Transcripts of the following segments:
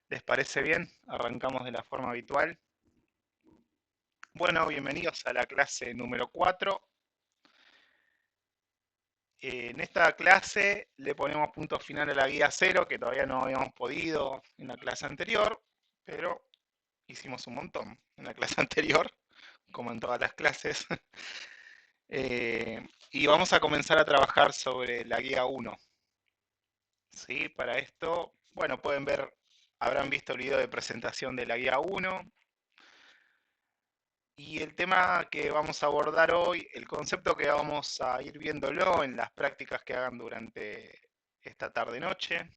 ¿Les parece bien? Arrancamos de la forma habitual. Bueno, bienvenidos a la clase número 4. En esta clase le ponemos punto final a la guía 0, que todavía no habíamos podido en la clase anterior, pero hicimos un montón en la clase anterior, como en todas las clases. Y vamos a comenzar a trabajar sobre la guía 1. ¿Sí? Para esto, bueno, pueden ver, habrán visto el video de presentación de la guía 1. Y el tema que vamos a abordar hoy, el concepto que vamos a ir viéndolo en las prácticas que hagan durante esta tarde-noche,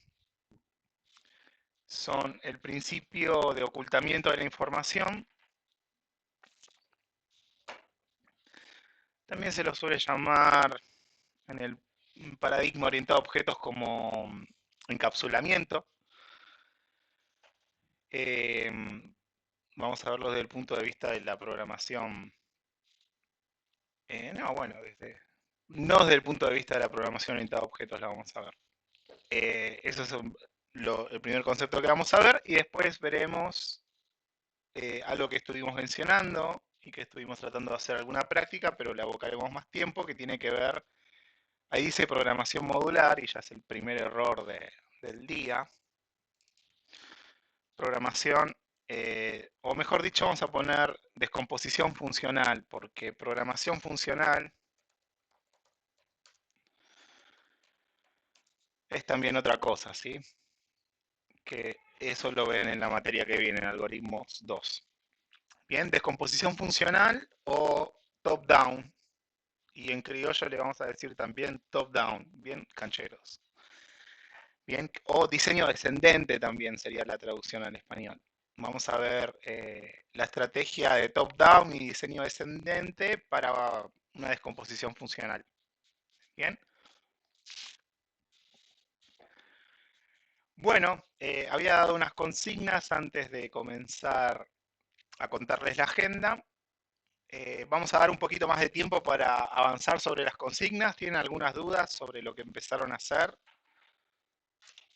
son el principio de ocultamiento de la información. También se lo suele llamar en el paradigma orientado a objetos como encapsulamiento. Eh, Vamos a verlo desde el punto de vista de la programación. No desde el punto de vista de la programación orientada a objetos la vamos a ver. Eso es el primer concepto que vamos a ver y después veremos algo que estuvimos mencionando y que estuvimos tratando de hacer alguna práctica, pero le abocaremos más tiempo, que tiene que ver, ahí dice programación modular y ya es el primer error del día. Programación, o mejor dicho, vamos a poner descomposición funcional, porque programación funcional es también otra cosa, ¿sí? Que eso lo ven en la materia que viene, en algoritmos 2. Bien, descomposición funcional o top-down. Y en criollo le vamos a decir también top-down, bien cancheros. Bien, o diseño descendente también sería la traducción al español. Vamos a ver la estrategia de top-down y diseño descendente para una descomposición funcional. Bien. Bueno, había dado unas consignas antes de comenzar a contarles la agenda. Vamos a dar un poquito más de tiempo para avanzar sobre las consignas. ¿Tienen algunas dudas sobre lo que empezaron a hacer?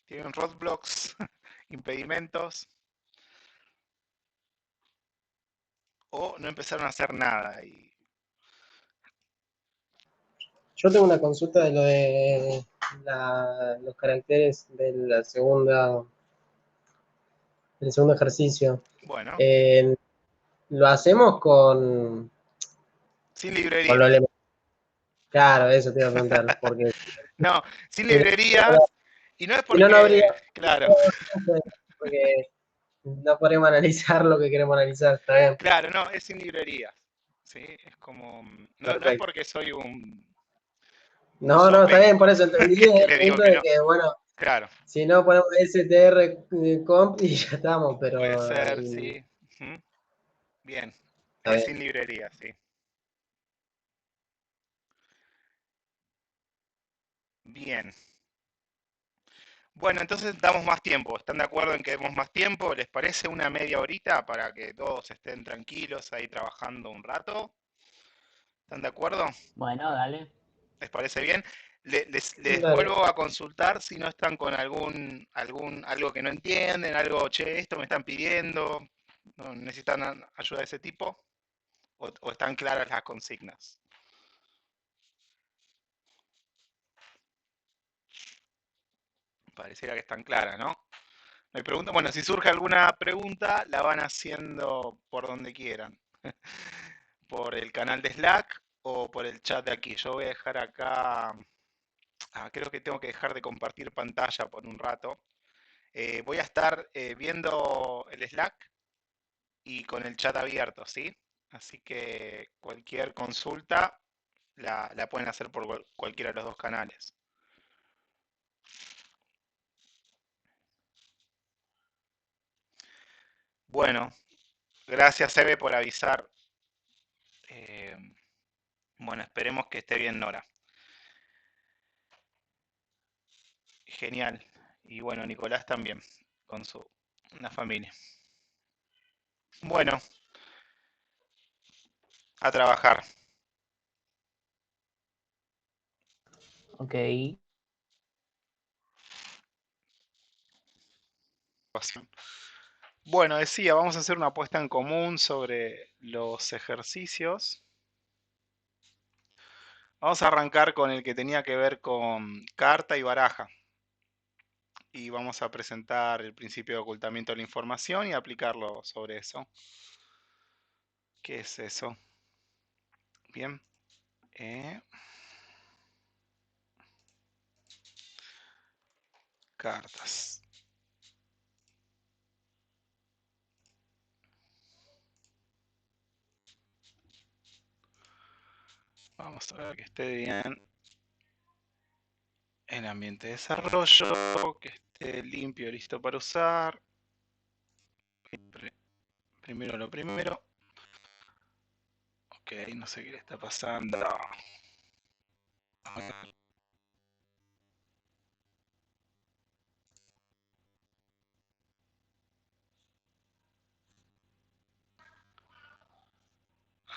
¿Tienen roadblocks, impedimentos? ¿O no empezaron a hacer nada? Yo tengo una consulta de lo de los caracteres del segundo ejercicio. Bueno, Eh, ¿Lo hacemos con sin lo librerías. elemental? Claro, eso te iba a preguntar, porque No, sin si no, librerías. Y no es si no, no habría, porque, claro, porque no podemos analizar lo que queremos analizar, está bien, claro, no, es sin librerías. ¿Sí? Es como, no es perfecto. porque soy un No, no, está bien, por zopenco eso entendí que desde el le digo punto que de no. que, bueno, Claro, si no ponemos str comp y ya estamos, puede pero ser, sí. Ujú. Bien, está es bien. sin librerías, sí. Bien. Bueno, entonces damos más tiempo. ¿Están de acuerdo en que demos más tiempo? ¿Les parece una media horita para que todos estén tranquilos ahí trabajando un rato? ¿Están de acuerdo? Bueno, dale. ¿Les parece bien? Les Dale. vuelvo a consultar si no están con algo que no entienden, algo, che, esto me están pidiendo, ¿no necesitan ayuda de ese tipo? ¿O están claras las consignas? Pareciera que están claras, ¿no? Me pregunto, bueno, si surge alguna pregunta, la van haciendo por donde quieran. Por el canal de Slack o por el chat de aquí. Yo voy a dejar acá, creo que tengo que dejar de compartir pantalla por un rato. Voy a estar viendo el Slack y con el chat abierto, ¿sí? Así que cualquier consulta la pueden hacer por cualquiera de los dos canales. Bueno, gracias Eve por avisar. Eh, bueno, esperemos que esté bien Nora. Genial. Y bueno, Nicolás también, con una familia. Bueno, a trabajar. Ok. ecuación. Bueno, decía, vamos a hacer una apuesta en común sobre los ejercicios. Vamos a arrancar con el que tenía que ver con carta y baraja. Y vamos a presentar el principio de ocultamiento de la información y aplicarlo sobre eso. ¿Qué es eso? Bien. Cartas. Vamos a ver que esté bien el ambiente de desarrollo, que esté limpio, listo para usar. Primero lo primero. Ok, no sé qué le está pasando.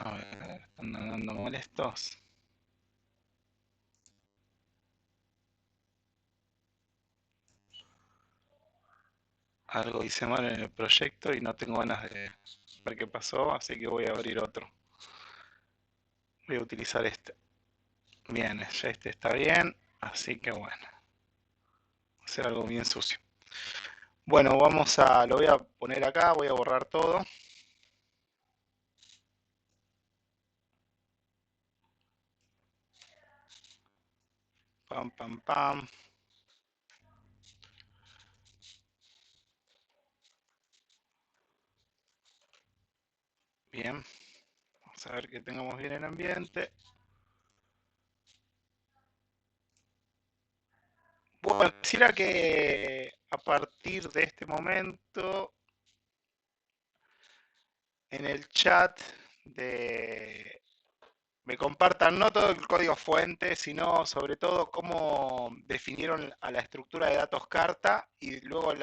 A ver, están andando molestos. Algo hice mal en el proyecto y no tengo ganas de ver qué pasó, así que voy a abrir otro. Voy a utilizar este. Bien, ya este está bien, así que bueno. Voy a hacer algo bien sucio. Bueno, lo voy a poner acá, voy a borrar todo. Pam, pam, pam. Bien, vamos a ver que tengamos bien el ambiente. Bueno, quisiera que a partir de este momento en el chat me compartan no todo el código fuente, sino sobre todo cómo definieron a la estructura de datos carta y luego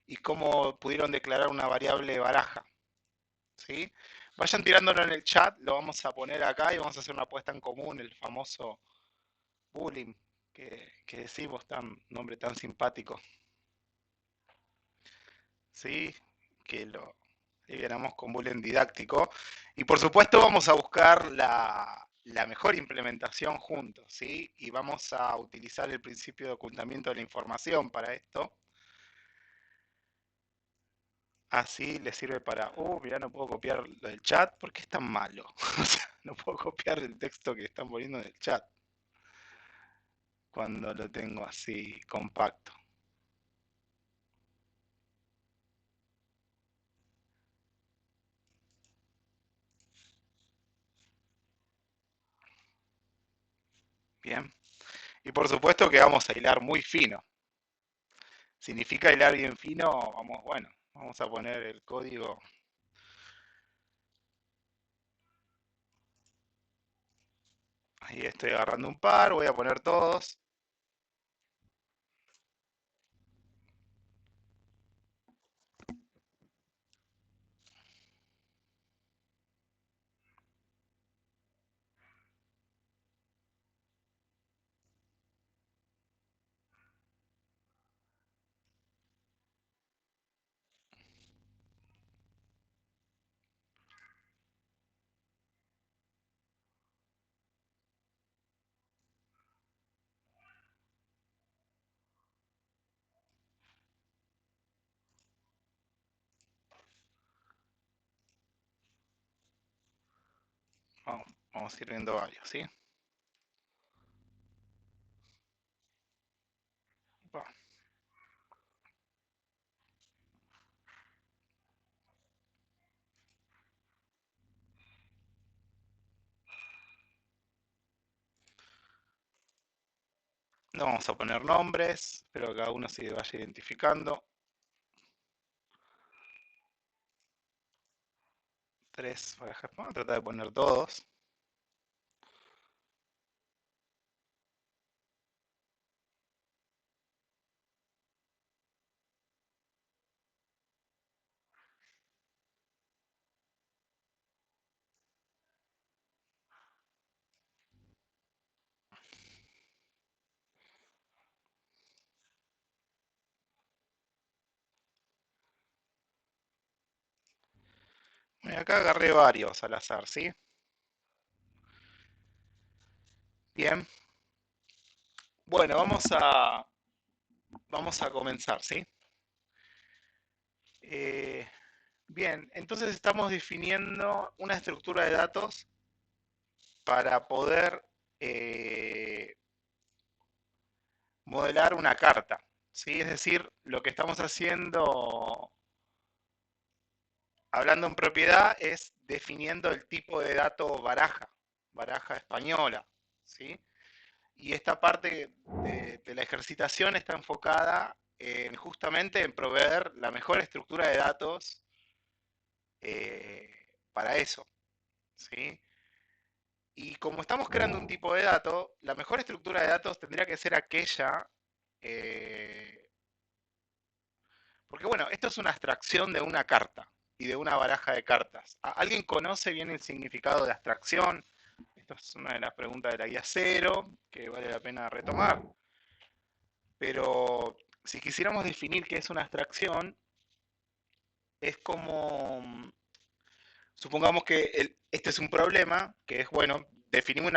y cómo pudieron declarar una variable baraja. ¿Sí? Vayan tirándolo en el chat, lo vamos a poner acá y vamos a hacer una apuesta en común, el famoso bullying que decimos, nombre tan simpático. ¿Sí? Que lo liberamos con bullying didáctico. Y por supuesto vamos a buscar la mejor implementación juntos, ¿sí? Y vamos a utilizar el principio de ocultamiento de la información para esto. Así les sirve para, mira, no puedo copiar lo del chat porque es tan malo. O sea, no puedo copiar el texto que están poniendo en el chat cuando lo tengo así compacto. Bien. Y por supuesto que vamos a hilar muy fino. Significa hilar bien fino, vamos a poner el código. Ahí estoy agarrando un par, voy a poner todos. Vamos a ir viendo varios, ¿sí? No vamos a poner nombres, pero cada uno se vaya identificando. 3, vamos a tratar de poner todos. Acá agarré varios al azar, ¿sí? Bien. Bueno, vamos a comenzar, ¿sí? Eh, bien, entonces estamos definiendo una estructura de datos para poder modelar una carta, ¿sí? Es decir, lo que estamos haciendo, hablando en propiedad, es definiendo el tipo de dato baraja, baraja española, ¿sí? Y esta parte de la ejercitación está enfocada justamente en proveer la mejor estructura de datos eh, para eso, ¿sí? Y como estamos creando un tipo de dato, la mejor estructura de datos tendría que ser aquella, eh, porque bueno, esto es una abstracción de una carta y de una baraja de cartas. ¿Alguien conoce bien el significado de abstracción? Esto es una de las preguntas de la guía cero, que vale la pena retomar. Pero si quisiéramos definir qué es una abstracción, es como, supongamos que este es un problema, que es, bueno, definimos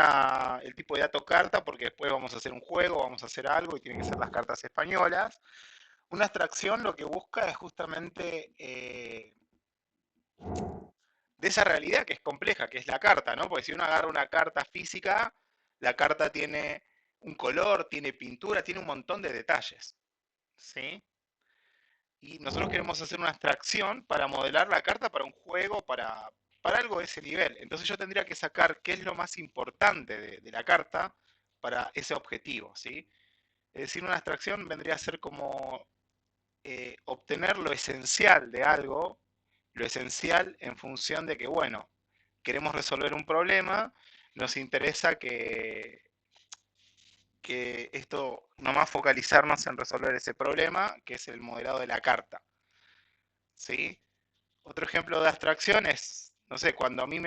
el tipo de dato carta porque después vamos a hacer un juego, vamos a hacer algo y tienen que ser las cartas españolas. Una abstracción lo que busca es justamente de esa realidad que es compleja, que es la carta, ¿no? Porque si uno agarra una carta física, la carta tiene un color, tiene pintura, tiene un montón de detalles, ¿sí? Y nosotros queremos hacer una abstracción para modelar la carta para un juego, para algo de ese nivel. Entonces yo tendría que sacar qué es lo más importante de la carta para ese objetivo, ¿sí? Es decir, una abstracción vendría a ser como obtener lo esencial de algo, lo esencial en función de que, bueno, queremos resolver un problema, nos interesa que esto, nomás focalizarnos en resolver ese problema, que es el modelado de la carta, ¿sí? Otro ejemplo de abstracción es, no sé, cuando a mí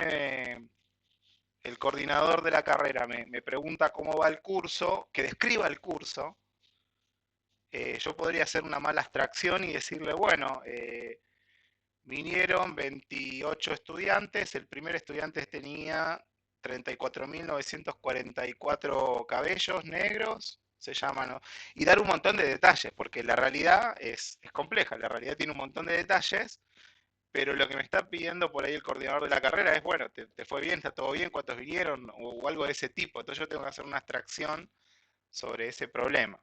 el coordinador de la carrera me pregunta cómo va el curso, que describa el curso, yo podría hacer una mala abstracción y decirle, bueno, vinieron 28 estudiantes, el primer estudiante tenía 34.944 cabellos negros, se llaman, ¿no? Y dar un montón de detalles, porque la realidad es compleja, la realidad tiene un montón de detalles, pero lo que me está pidiendo por ahí el coordinador de la carrera es, bueno, te fue bien, está todo bien, cuántos vinieron, o algo de ese tipo. Entonces yo tengo que hacer una abstracción sobre ese problema.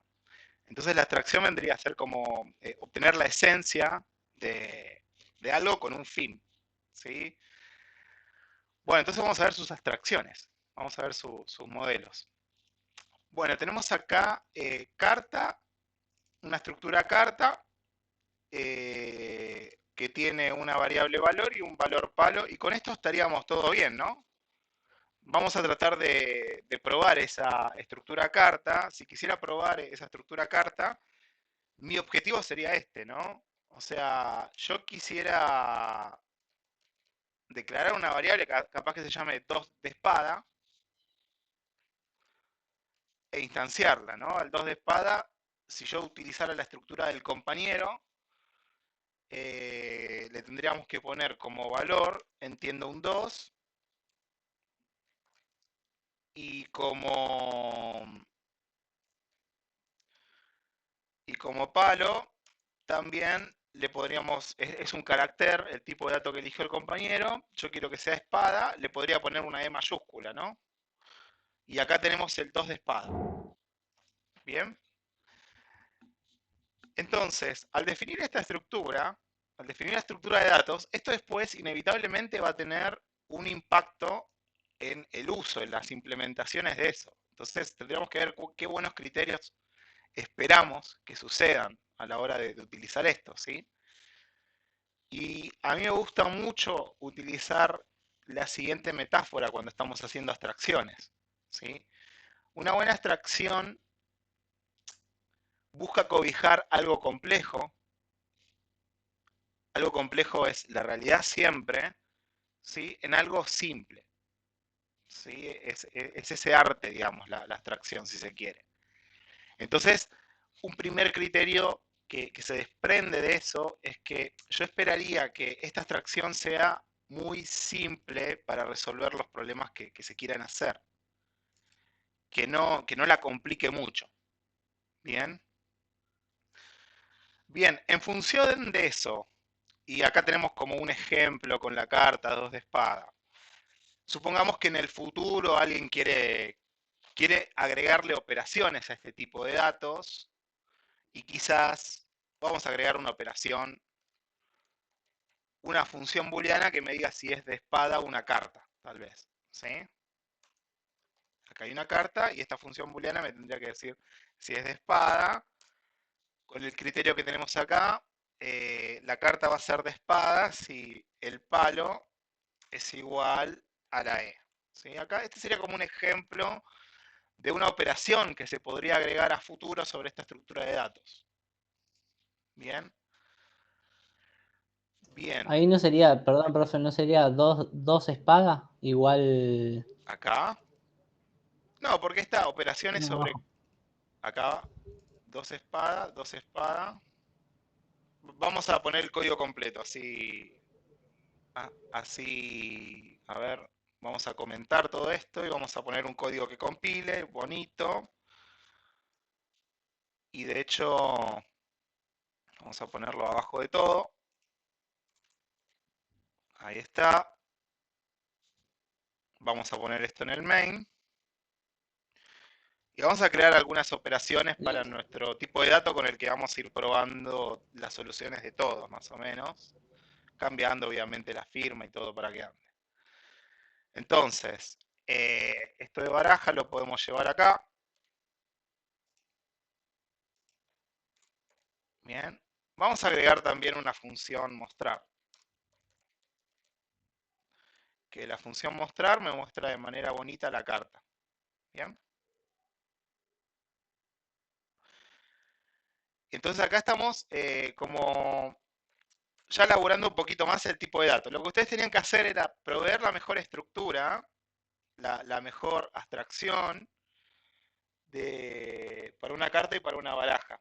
Entonces la abstracción vendría a ser como obtener la esencia de algo con un fin, ¿sí? Bueno, entonces vamos a ver sus abstracciones, vamos a ver sus modelos. Bueno, tenemos acá carta, una estructura carta, que tiene una variable valor y un valor palo, y con esto estaríamos todo bien, ¿no? Vamos a tratar de probar esa estructura carta. Si quisiera probar esa estructura carta, mi objetivo sería este, ¿no? O sea, yo quisiera declarar una variable capaz que se llame 2 de espada e instanciarla, ¿no? Al 2 de espada, si yo utilizara la estructura del compañero, le tendríamos que poner como valor, entiendo un 2, y como palo también le podríamos, es un carácter, el tipo de dato que eligió el compañero, yo quiero que sea espada, le podría poner una E mayúscula, ¿no? Y acá tenemos el 2 de espada. Bien. Entonces, al definir esta estructura, al definir la estructura de datos, esto después inevitablemente va a tener un impacto en el uso, en las implementaciones de eso. Entonces, tendríamos que ver qué buenos criterios esperamos que sucedan a la hora de utilizar esto, ¿sí? Y a mí me gusta mucho utilizar la siguiente metáfora cuando estamos haciendo abstracciones, ¿sí? Una buena abstracción busca cobijar algo complejo. Algo complejo es la realidad siempre, ¿sí? En algo simple, ¿sí? Es ese arte, digamos, la abstracción, si se quiere. Entonces, un primer criterio que se desprende de eso es que yo esperaría que esta abstracción sea muy simple para resolver los problemas que se quieran hacer. Que no la complique mucho. Bien. Bien, en función de eso, y acá tenemos como un ejemplo con la carta 2 de espada. Supongamos que en el futuro alguien quiere agregarle operaciones a este tipo de datos y quizás vamos a agregar una operación, una función booleana que me diga si es de espada una carta, tal vez. ¿Sí? Acá hay una carta y esta función booleana me tendría que decir si es de espada. Con el criterio que tenemos acá, la carta va a ser de espada si el palo es igual a la E. ¿Sí? Acá este sería como un ejemplo de una operación que se podría agregar a futuro sobre esta estructura de datos. Bien, bien. Ahí no sería, perdón, profe, no sería dos espadas igual. Acá. No, porque esta operación es No, sobre. abajo. Acá, dos espadas, dos espadas. Vamos a poner el código completo, así. Así. A ver, vamos a comentar todo esto y vamos a poner un código que compile, bonito. Y de hecho, vamos a ponerlo abajo de todo. Ahí está. Vamos a poner esto en el main. Y vamos a crear algunas operaciones para nuestro tipo de dato con el que vamos a ir probando las soluciones de todos, más o menos. Cambiando obviamente la firma y todo para que ande. Entonces, esto de baraja lo podemos llevar acá. Bien. Vamos a agregar también una función mostrar. Que la función mostrar me muestra de manera bonita la carta. Bien. Entonces acá estamos como ya elaborando un poquito más el tipo de datos. Lo que ustedes tenían que hacer era proveer la mejor estructura, la mejor abstracción para una carta y para una baraja.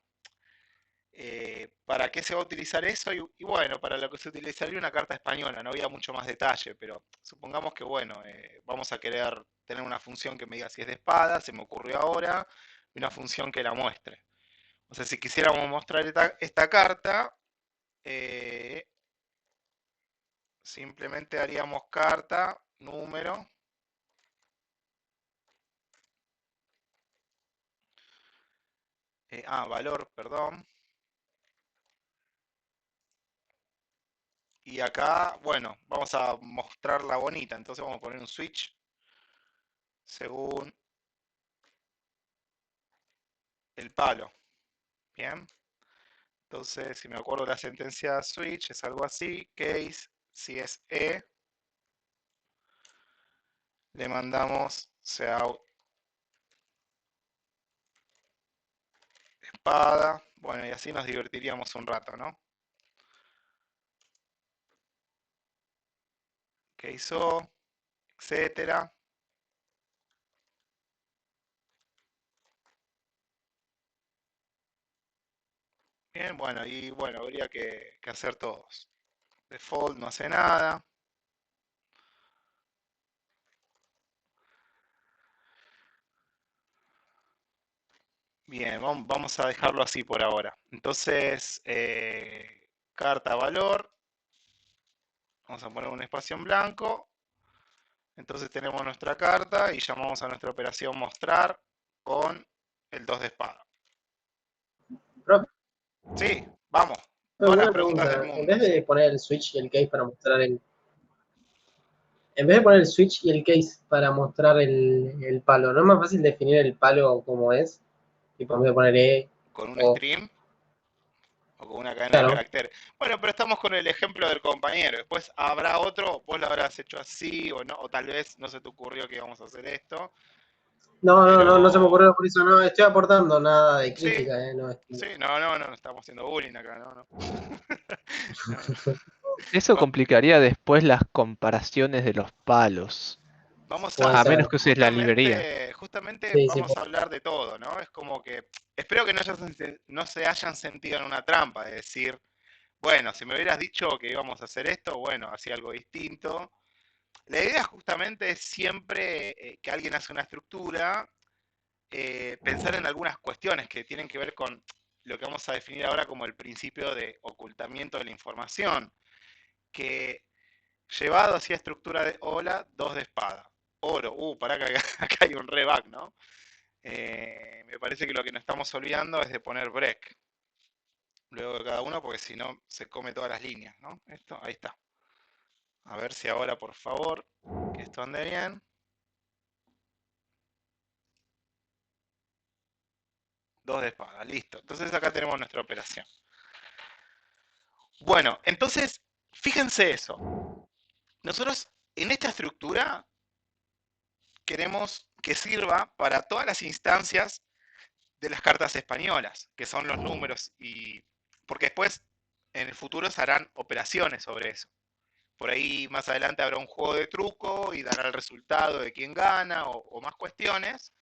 ¿Para qué se va a utilizar eso? Y bueno, para lo que se utilizaría una carta española, no había mucho más detalle, pero supongamos que bueno, vamos a querer tener una función que me diga si es de espada, se me ocurrió ahora, y una función que la muestre. O sea, si quisiéramos mostrar esta carta, eh, simplemente haríamos carta, número, valor, perdón. Y acá, bueno, vamos a mostrarla bonita, entonces vamos a poner un switch según el palo. Bien. Entonces, si me acuerdo la sentencia switch, es algo así, case, si es E, le mandamos out espada, bueno, y así nos divertiríamos un rato, ¿no? Case O, etcétera. Bien, bueno, y bueno, habría que hacer todos. Default no hace nada. Bien, vamos a dejarlo así por ahora. Entonces, carta valor, vamos a poner un espacio en blanco. Entonces tenemos nuestra carta y llamamos a nuestra operación mostrar con el 2 de espada. Profe, Sí, vamos. Todas las una preguntas del pregunta. En mundo, vez sí. de poner el switch y el case para mostrar el. En vez de poner el switch y el case para mostrar el palo, ¿no es más fácil definir el palo como es? Tipo, en vez de poner E Con un o. string o con una cadena de Claro. caracteres. Bueno, pero estamos con el ejemplo del compañero. Después habrá otro, vos lo habrás hecho así o no, o tal vez no se te ocurrió que íbamos a hacer esto. No se me Pero ocurrió por eso, no estoy aportando nada de sí, crítica, no, sí, no estamos haciendo bullying acá, no, no. No, no. Eso Va- complicaría después las comparaciones de los palos. Vamos puede A a, menos ser. que uses la librería. justamente Sí, sí, vamos a hablar de todo, ¿no? Es como que, espero que no se hayan sentido en una trampa, de decir, bueno, si me hubieras dicho que íbamos a hacer esto, bueno, hacía algo distinto. La idea justamente es siempre que alguien hace una estructura, pensar en algunas cuestiones que tienen que ver con lo que vamos a definir ahora como el principio de ocultamiento de la información, que llevado así a estructura de hola, 2 de espada. Oro, pará que acá, acá hay un reback, ¿no? Me parece que lo que nos estamos olvidando es de poner break luego de cada uno, porque si no se come todas las líneas, ¿no? Esto, ahí está. A ver si ahora, por favor, que esto ande bien. 2 de espada, listo. Entonces acá tenemos nuestra operación. Bueno, entonces, fíjense eso. Nosotros en esta estructura queremos que sirva para todas las instancias de las cartas españolas, que son los números, y porque después en el futuro se harán operaciones sobre eso. Por ahí más adelante habrá un juego de truco y dará el resultado de quién gana o más cuestiones.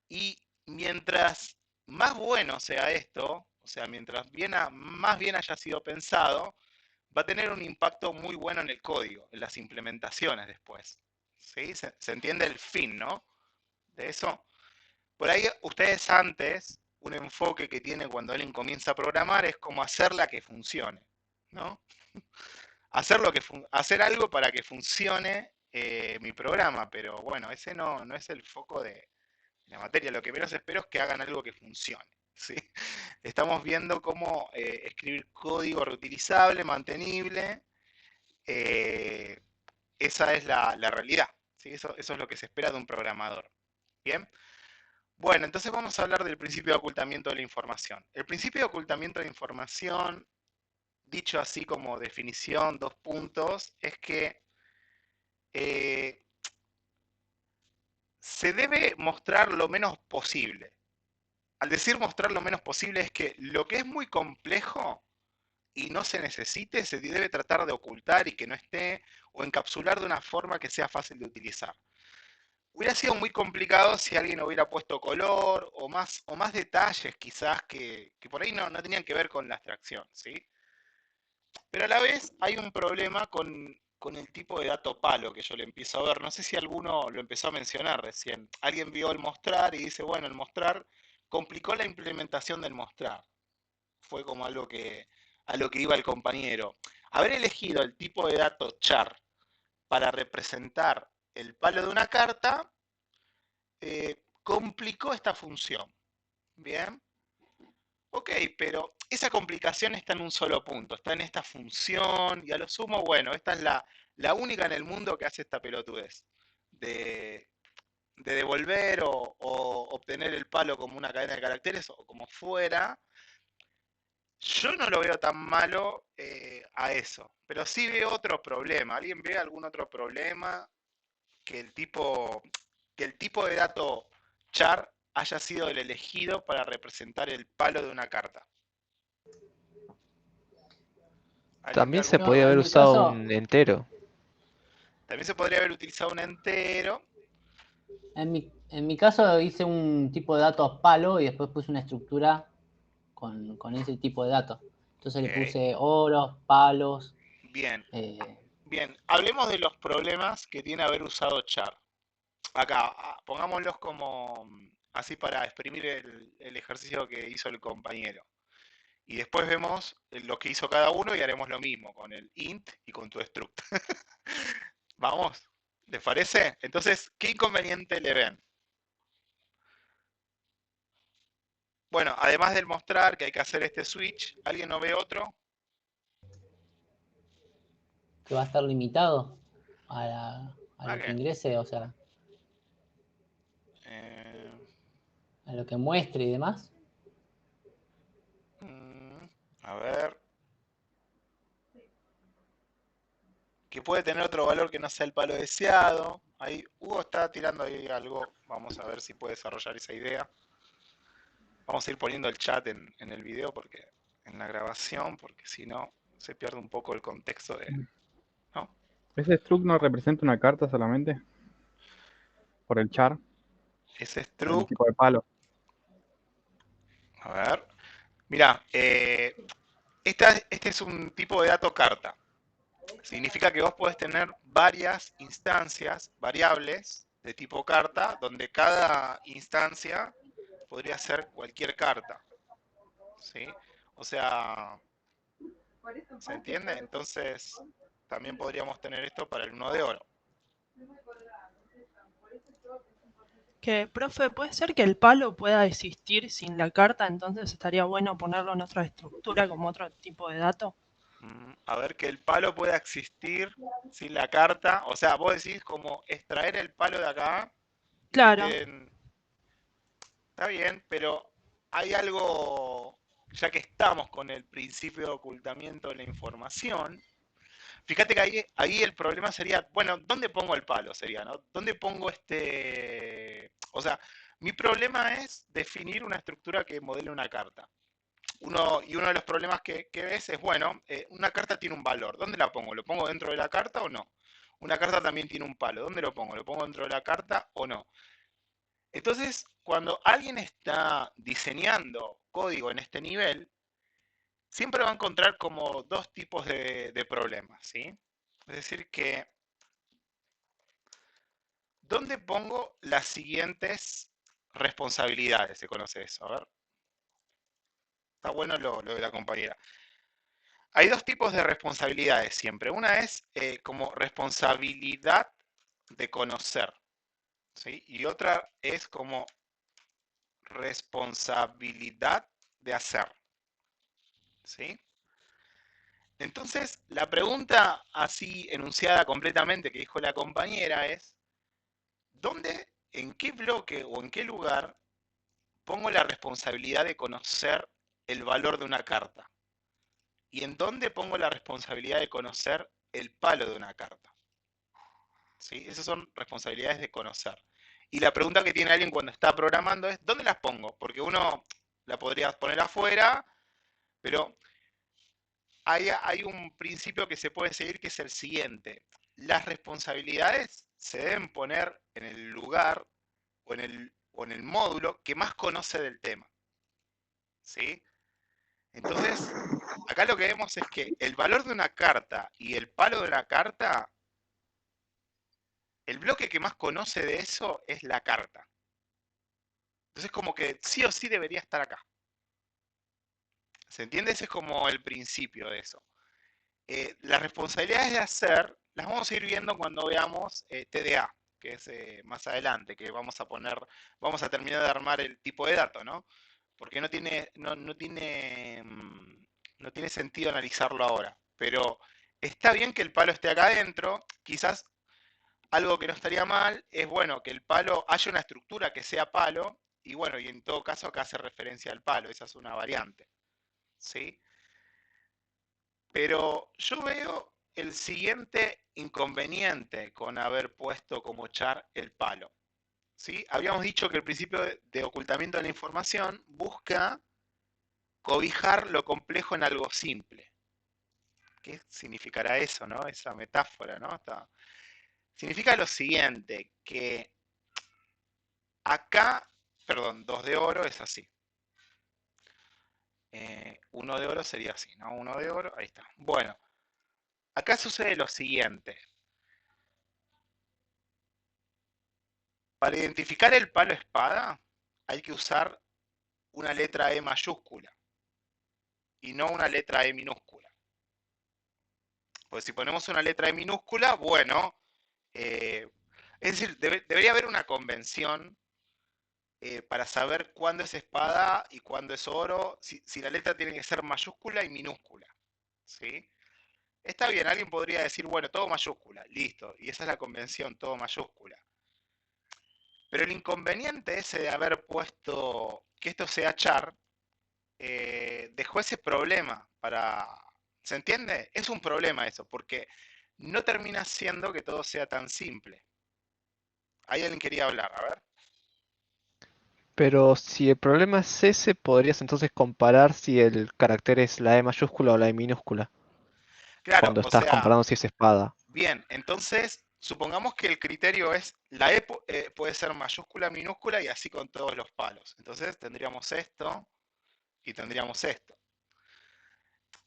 Y mientras más bueno sea esto, o sea, mientras más bien haya sido pensado, va a tener un impacto muy bueno en el código, en las implementaciones después. ¿Sí? Se entiende el fin, ¿no? De eso. Por ahí ustedes antes, un enfoque que tiene cuando alguien comienza a programar es como hacerla que funcione, ¿no? Hacer algo para que funcione mi programa, pero bueno, ese no es el foco de la materia. Lo que menos espero es que hagan algo que funcione. ¿Sí? Estamos viendo cómo escribir código reutilizable, mantenible. eh, Esa es la realidad. ¿Sí? Eso es lo que se espera de un programador. Bien. Bueno, entonces vamos a hablar del principio de ocultamiento de la información. El principio de ocultamiento de información, dicho así como definición, 2 puntos, es que eh, se debe mostrar lo menos posible. Al decir mostrar lo menos posible es que lo que es muy complejo y no se necesite, se debe tratar de ocultar y que no esté, o encapsular de una forma que sea fácil de utilizar. Hubiera sido muy complicado si alguien hubiera puesto color o más detalles quizás que por ahí no tenían que ver con la abstracción, ¿sí? Pero a la vez hay un problema con el tipo de dato palo que yo le empiezo a ver. No sé si alguno lo empezó a mencionar recién. Alguien vio el mostrar y dice, bueno, el mostrar complicó la implementación del mostrar. Fue como algo a lo que iba el compañero. Haber elegido el tipo de dato char para representar el palo de una carta complicó esta función. Bien. Ok, pero esa complicación está en un solo punto, está en esta función y a lo sumo, bueno, esta es la única en el mundo que hace esta pelotudez de, de devolver o obtener el palo como una cadena de caracteres o como fuera. Yo no lo veo tan malo a eso, pero sí veo otro problema. ¿Alguien ve algún otro problema que que el tipo de dato char haya sido el elegido para representar el palo de una carta? ¿Alguien ve También se algún No, podía en haber mi problema? usado caso, un entero. También se podría haber utilizado un entero. en mi caso hice un tipo de datos palo y después puse una estructura con ese tipo de datos. Entonces le Ok, puse oros, palos. bien, eh, bien. Hablemos de los problemas que tiene haber usado char. Acá, pongámoslos como así para exprimir el ejercicio que hizo el compañero. Y después vemos lo que hizo cada uno y haremos lo mismo con el int y con tu struct. Vamos, ¿les parece? Entonces, ¿qué inconveniente le ven? Bueno, además del mostrar que hay que hacer este switch, ¿alguien no ve otro? que va a estar limitado a ¿A lo que qué? ingrese, o sea, Eh, a lo que muestre y demás. mm, a ver, que puede tener otro valor que no sea el palo deseado. Ahí Hugo está tirando ahí algo. Vamos a ver si puede desarrollar esa idea. Vamos a ir poniendo el chat en el video porque en la grabación, porque si no se pierde un poco el contexto de, ¿no? ¿Ese struct no representa una carta solamente? Por el char, Ese el struct, tipo de palo. a ver. Mira, Este es un tipo de dato carta. Significa que vos podés tener varias instancias, variables de tipo carta, donde cada instancia podría ser cualquier carta. ¿Sí? O sea, ¿se entiende? Entonces, también podríamos tener esto para el 1 de oro. Que, profe, ¿puede ser que el palo pueda existir sin la carta? Entonces estaría bueno ponerlo en otra estructura como otro tipo de dato. A ver, que el palo pueda existir sin la carta. O sea, vos decís como extraer el palo de acá y que Claro, estén. Está bien, pero hay algo, ya que estamos con el principio de ocultamiento de la información, fíjate que ahí el problema sería, bueno, ¿dónde pongo el palo? Sería, ¿no? ¿Dónde pongo este? O sea, mi problema es definir una estructura que modele una carta. Uno de los problemas que ves es, bueno, una carta tiene un valor. ¿Dónde la pongo? ¿Lo pongo dentro de la carta o no? Una carta también tiene un palo. ¿Dónde lo pongo? ¿Lo pongo dentro de la carta o no? Entonces, cuando alguien está diseñando código en este nivel, siempre va a encontrar como dos tipos de problemas, ¿sí? Es decir, que, ¿dónde pongo las siguientes responsabilidades? ¿Se conoce eso? A ver. Está bueno lo de la compañera. Hay dos tipos de responsabilidades siempre. Una es como responsabilidad de conocer, ¿sí? Y otra es como responsabilidad de hacer, ¿sí? Entonces, la pregunta así enunciada completamente que dijo la compañera es, ¿dónde, en qué bloque o en qué lugar pongo la responsabilidad de conocer el valor de una carta? ¿Y en dónde pongo la responsabilidad de conocer el palo de una carta? ¿Sí? Esas son responsabilidades de conocer. Y la pregunta que tiene alguien cuando está programando es, ¿dónde las pongo? Porque uno la podría poner afuera, pero hay un principio que se puede seguir que es el siguiente. Las responsabilidades se deben poner en el lugar o en el módulo que más conoce del tema. ¿Sí? Entonces, acá lo que vemos es que el valor de una carta y el palo de una carta, el bloque que más conoce de eso es la carta. Entonces, como que sí o sí debería estar acá. ¿Se entiende? Ese es como el principio de eso. Las responsabilidades de hacer las vamos a ir viendo cuando veamos TDA, que es más adelante, que vamos a terminar de armar el tipo de dato, ¿no? Porque no tiene sentido analizarlo ahora. Pero está bien que el palo esté acá adentro, quizás algo que no estaría mal es, bueno, que el palo haya una estructura que sea palo, y bueno, y en todo caso acá hace referencia al palo, esa es una variante, ¿sí? Pero yo veo el siguiente inconveniente con haber puesto como char el palo, ¿sí? Habíamos dicho que el principio de ocultamiento de la información busca cobijar lo complejo en algo simple. ¿Qué significará eso, no? Esa metáfora, ¿no? Significa lo siguiente, que acá, perdón, 2 de oro es así. 1 de oro sería así, ¿no? 1 de oro, ahí está. Bueno, acá sucede lo siguiente. Para identificar el palo espada hay que usar una letra E mayúscula y no una letra E minúscula. Pues si ponemos una letra E minúscula, bueno, es decir, debería haber una convención para saber cuándo es espada y cuándo es oro, si la letra tiene que ser mayúscula y minúscula, ¿sí? Está bien, alguien podría decir, bueno, todo mayúscula, listo, y esa es la convención, todo mayúscula. Pero el inconveniente ese de haber puesto que esto sea char, dejó ese problema para... ¿Se entiende? Es un problema eso, porque no termina siendo que todo sea tan simple. Ahí alguien quería hablar, a ver. Pero si el problema es ese, podrías entonces comparar si el carácter es la E mayúscula o la E minúscula, Claro, cuando o estás sea, comparando si es espada. bien, entonces supongamos que el criterio es la E puede ser mayúscula, minúscula y así con todos los palos. Entonces tendríamos esto y tendríamos esto.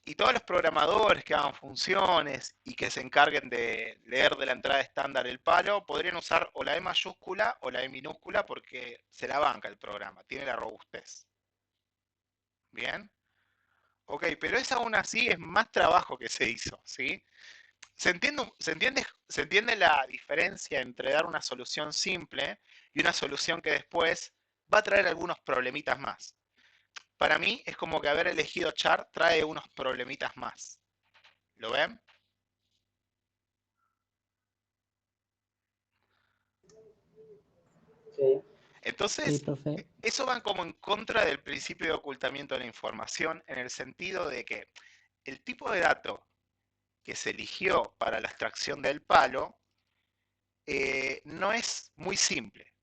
Y todos los programadores que hagan funciones y que se encarguen de leer de la entrada estándar el palo, podrían usar o la E mayúscula o la E minúscula porque se la banca el programa, tiene la robustez. Bien. Ok, pero es aún así es más trabajo que se hizo, ¿sí? ¿Se entiende la diferencia entre dar una solución simple y una solución que después va a traer algunos problemitas más? Para mí es como que haber elegido char trae unos problemitas más. ¿Lo ven? Sí. Entonces, Sí, profe. eso va como en contra del principio de ocultamiento de la información en el sentido de que el tipo de dato que se eligió para la extracción del palo no es muy simple.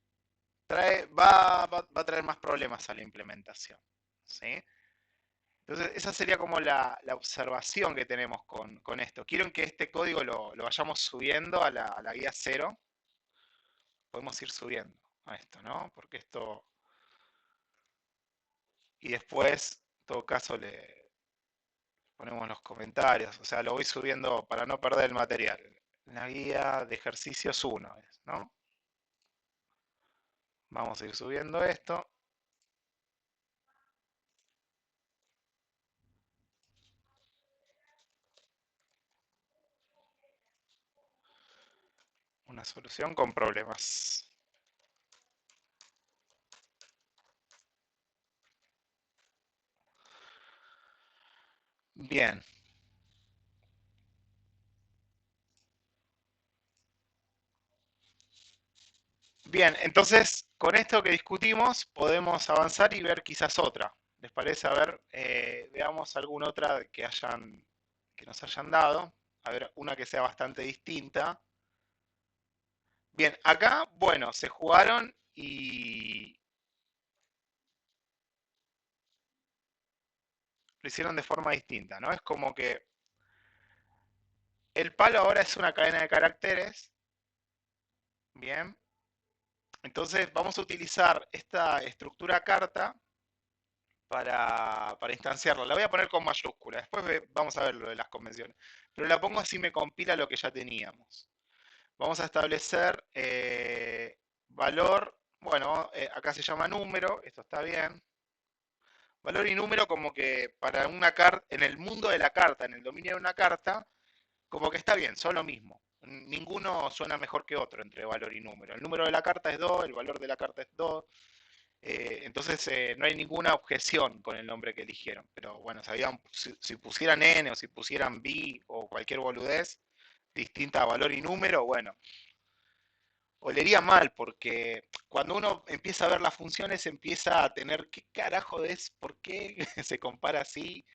Va a traer más problemas a la implementación. ¿Sí? Entonces, esa sería como la observación que tenemos con esto. Quiero que este código lo vayamos subiendo a la guía 0. Podemos ir subiendo a esto, ¿no? Porque esto... Y después, en todo caso, le ponemos los comentarios. O sea, lo voy subiendo para no perder el material. La guía de ejercicios 1, ¿no? Vamos a ir subiendo esto. Una solución con problemas. Bien. Bien, entonces con esto que discutimos podemos avanzar y ver quizás otra. ¿Les parece? A ver, veamos alguna otra que nos hayan dado. A ver, una que sea bastante distinta. Bien, acá, bueno, se jugaron y lo hicieron de forma distinta, ¿no? Es como que el palo ahora es una cadena de caracteres. Bien. Entonces vamos a utilizar esta estructura carta para instanciarla. La voy a poner con mayúscula, después vamos a ver lo de las convenciones. Pero la pongo así me compila lo que ya teníamos. Vamos a establecer valor, bueno, acá se llama número, esto está bien. Valor y número como que para una carta, en el mundo de la carta, en el dominio de una carta, como que está bien, son lo mismo. Ninguno suena mejor que otro entre valor y número. El número de la carta es 2, el valor de la carta es 2. Entonces no hay ninguna objeción con el nombre que eligieron. Pero bueno, si pusieran N o si pusieran B o cualquier boludez distinta a valor y número, bueno, olería mal porque cuando uno empieza a ver las funciones empieza a tener qué carajo es, por qué se compara así.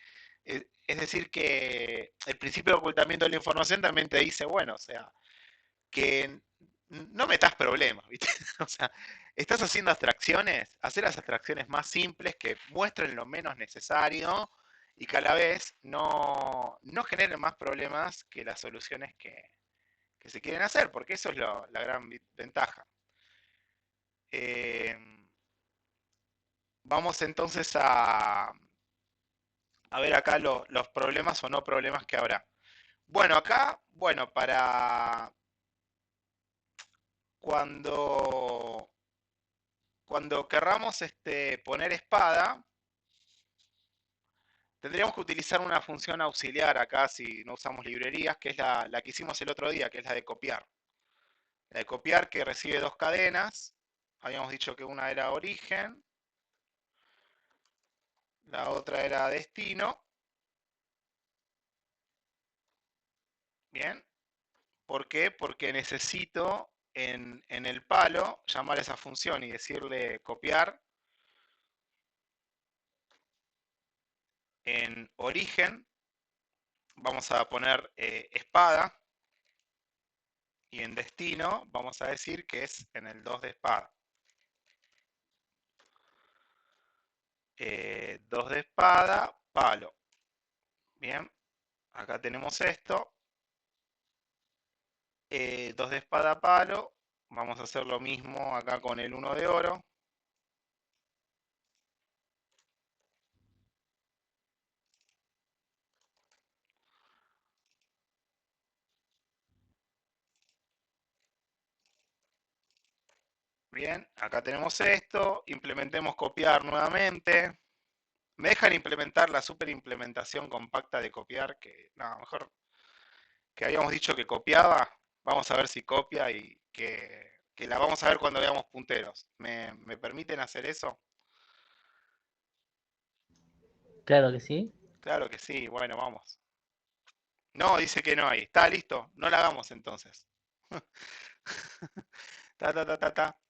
Es decir que el principio de ocultamiento de la información también te dice, bueno, o sea, que no metas problemas, ¿viste? O sea, estás haciendo abstracciones, hacer las abstracciones más simples que muestren lo menos necesario y que a la vez no generen más problemas que las soluciones que se quieren hacer, porque eso es la gran ventaja. Vamos entonces a ver acá los problemas o no problemas que habrá. Bueno, acá, bueno, para cuando querramos poner espada, tendríamos que utilizar una función auxiliar acá si no usamos librerías, que es la que hicimos el otro día, que es la de copiar. La de copiar que recibe dos cadenas. Habíamos dicho que una era origen, la otra era destino. Bien. ¿Por qué? Porque necesito en el palo llamar a esa función y decirle copiar en origen. Vamos a poner espada. Y en destino vamos a decir que es en el 2 de espada. 2 de espada, palo. Bien, acá tenemos esto. 2 de espada, palo. Vamos a hacer lo mismo acá con el 1 de oro. Bien, acá tenemos esto, implementemos copiar nuevamente. ¿Me dejan implementar la super implementación compacta de copiar? Que no, mejor que habíamos dicho que copiaba. Vamos a ver si copia y que la vamos a ver cuando veamos punteros. ¿Me permiten hacer eso? Claro que sí. Claro que sí, bueno, vamos. No, dice que no hay. ¿Está listo? No la hagamos entonces. Ta, ta, ta, ta, ta.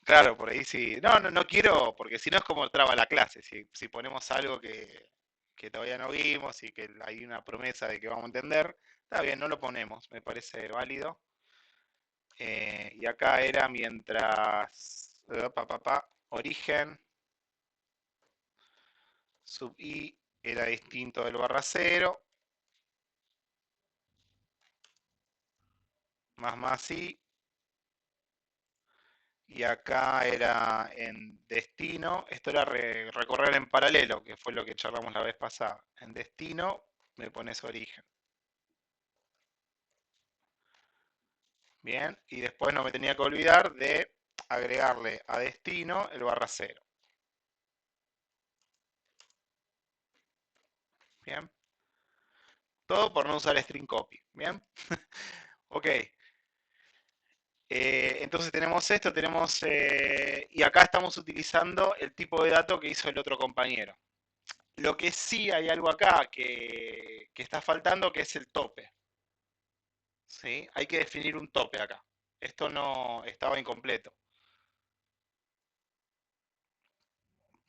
Claro, por ahí sí. No, no, no quiero, porque si no es como traba la clase. Si ponemos algo que todavía no vimos y que hay una promesa de que vamos a entender, está bien, no lo ponemos, me parece válido. Y acá era mientras origen sub i era distinto del barra cero, más i, y acá era en destino, esto era recorrer en paralelo, que fue lo que charlamos la vez pasada. En destino me pones origen. Bien, y después no me tenía que olvidar de agregarle a destino el barra cero. Bien. Todo por no usar string copy. Bien. Ok. Entonces tenemos esto, y acá estamos utilizando el tipo de dato que hizo el otro compañero. Lo que sí hay algo acá que está faltando, que es el tope. ¿Sí? Hay que definir un tope acá. Esto no estaba incompleto.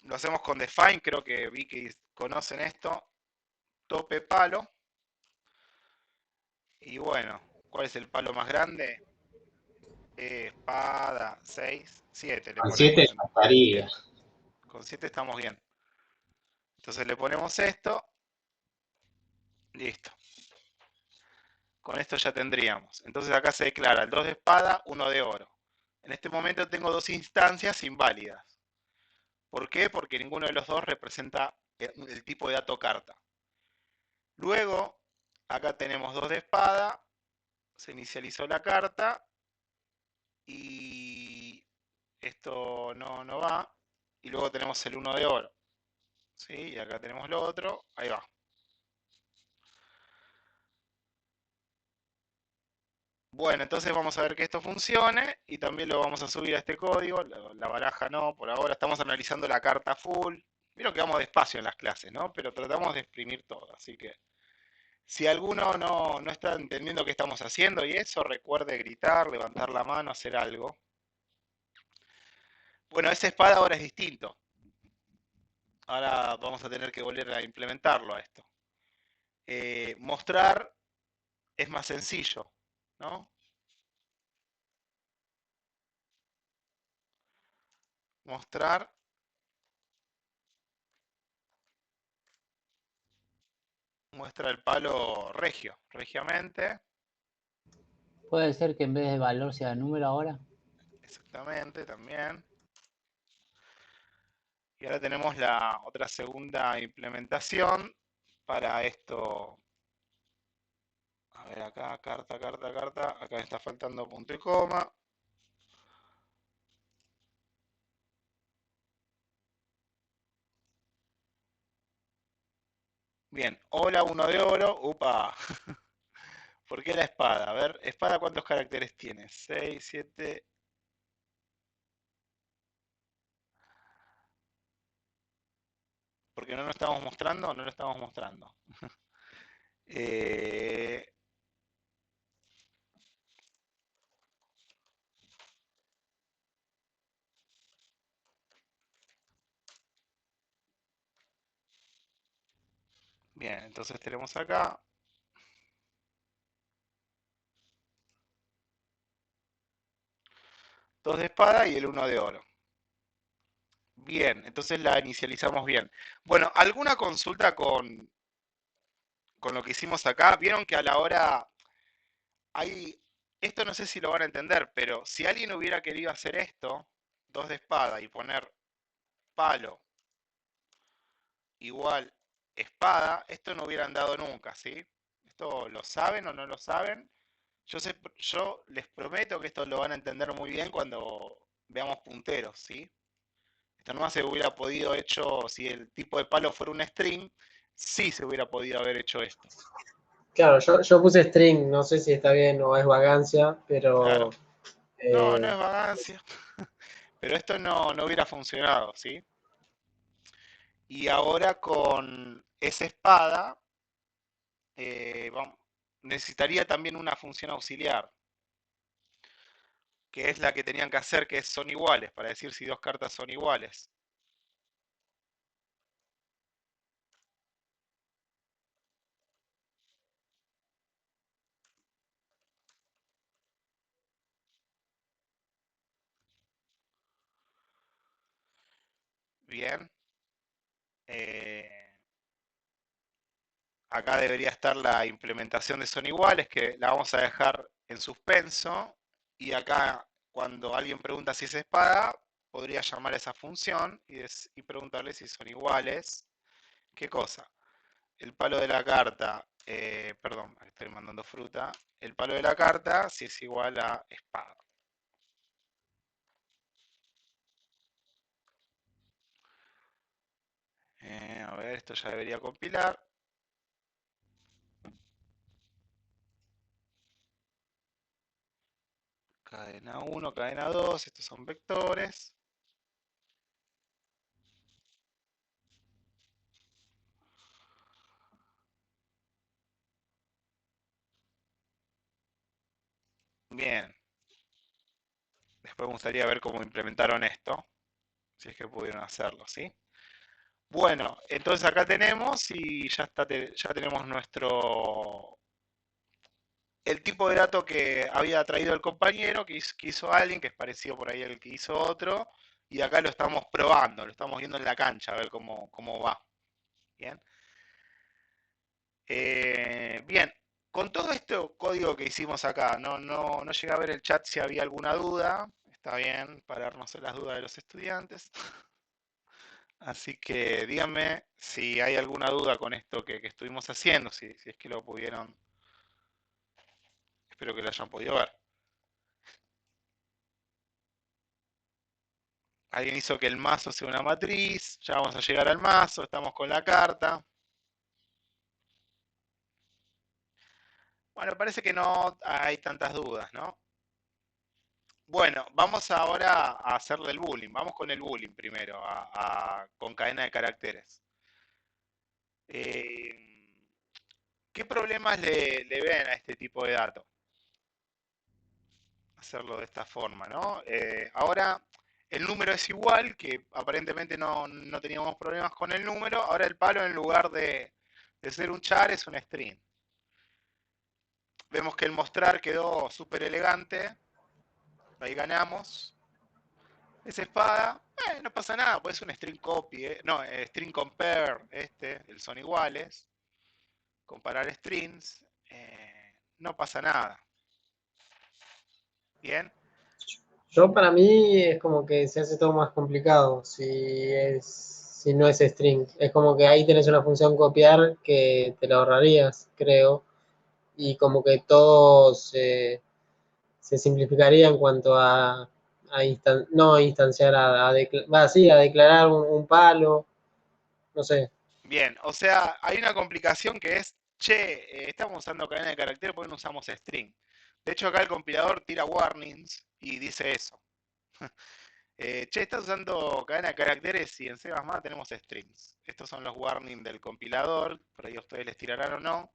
Lo hacemos con define, creo que vi que conocen esto. Tope palo. Y bueno, ¿cuál es el palo más grande? Espada 6, 7 le Con ponemos. 7 bastaría. Con 7 estamos bien. Entonces le ponemos esto. Listo. Con esto ya tendríamos. Entonces acá se declara el 2 de espada, 1 de oro. En este momento tengo dos instancias inválidas. ¿Por qué? Porque ninguno de los dos representa el tipo de dato carta. Luego, acá tenemos 2 de espada, se inicializó la carta y esto no va. Y luego tenemos el 1 de oro. ¿Sí? Y acá tenemos lo otro, ahí va. Bueno, entonces vamos a ver que esto funcione y también lo vamos a subir a este código. La baraja no, por ahora estamos analizando la carta full. Vieron que vamos despacio en las clases, ¿no? Pero tratamos de exprimir todo. Así que si alguno no está entendiendo qué estamos haciendo y eso, recuerde gritar, levantar la mano, hacer algo. Bueno, esa espada ahora es distinto. Ahora vamos a tener que volver a implementarlo a esto. Mostrar es más sencillo, ¿no? Mostrar muestra el palo regio, regiamente. Puede ser que en vez de valor sea número ahora. Exactamente, también. Y ahora tenemos la otra segunda implementación para esto. A ver acá, carta. Acá está faltando punto y coma. Bien, hola, 1 de oro. Upa. ¿Por qué la espada? A ver, espada, ¿cuántos caracteres tiene? 6, 7. ¿Por qué no lo estamos mostrando? No lo estamos mostrando. eh, Bien, entonces tenemos acá. Dos de espada y el 1 de oro. Bien, entonces la inicializamos bien. Bueno, ¿alguna consulta con lo que hicimos acá? Vieron que a la hora hay, esto no sé si lo van a entender, pero si alguien hubiera querido hacer esto, 2 de espada y poner palo igual espada, esto no hubieran dado nunca, ¿sí? ¿Esto lo saben o no lo saben? Yo les prometo que esto lo van a entender muy bien cuando veamos punteros, ¿sí? Esto no se hubiera podido hecho, si el tipo de palo fuera un string, sí se hubiera podido haber hecho esto. Claro, yo puse string, no sé si está bien o es vagancia, pero Claro. No, no eh, es vagancia. Pero esto no hubiera funcionado, ¿sí? Y ahora con esa espada, necesitaría también una función auxiliar, que es la que tenían que hacer, que son iguales, para decir si dos cartas son iguales. Bien. Acá debería estar la implementación de son iguales, que la vamos a dejar en suspenso. Y acá, cuando alguien pregunta si es espada, podría llamar a esa función y preguntarle si son iguales. ¿Qué cosa? El palo de la carta, perdón, estoy mandando fruta. El palo de la carta si es igual a espada. A ver, esto ya debería compilar. Cadena 1, cadena 2, estos son vectores. Bien. Después me gustaría ver cómo implementaron esto, si es que pudieron hacerlo, ¿sí? Bueno, entonces acá tenemos y ya está, ya tenemos el tipo de dato que había traído el compañero, que hizo alguien, que es parecido por ahí al que hizo otro, y acá lo estamos probando, lo estamos viendo en la cancha, a ver cómo va. Bien. Bien, con todo este código que hicimos acá, no llegué a ver el chat si había alguna duda. Está bien, pararnos en las dudas de los estudiantes. Así que díganme si hay alguna duda con esto que estuvimos haciendo, si es que lo pudieron, espero que lo hayan podido ver. Alguien hizo que el mazo sea una matriz, ya vamos a llegar al mazo, estamos con la carta. Bueno, parece que no hay tantas dudas, ¿no? Bueno, vamos ahora a hacerle el bullying. Vamos con el bullying primero, con cadena de caracteres. Eh, ¿Qué problemas le ven a este tipo de datos? Hacerlo de esta forma, ¿no? Ahora el número es igual, que aparentemente no teníamos problemas con el número. Ahora el palo, en lugar de ser un char, es un string. Vemos que el mostrar quedó súper elegante. Ahí ganamos. Esa espada, no pasa nada, pues es un string copy, no, string compare, son iguales. Comparar strings, no pasa nada. Bien. yo para mí es como que se hace todo más complicado si no es string. Es como que ahí tenés una función copiar que te la ahorrarías, creo, y como que todo se simplificaría en cuanto no instanciar, sí, a declarar un palo, no sé. Bien, o sea, hay una complicación que es, che, estamos usando cadena de caracteres porque no usamos string. De hecho, acá el compilador tira warnings y dice eso. Che, estás usando cadena de caracteres y en C++ tenemos strings. Estos son los warnings del compilador, por ahí a ustedes les tirarán o no.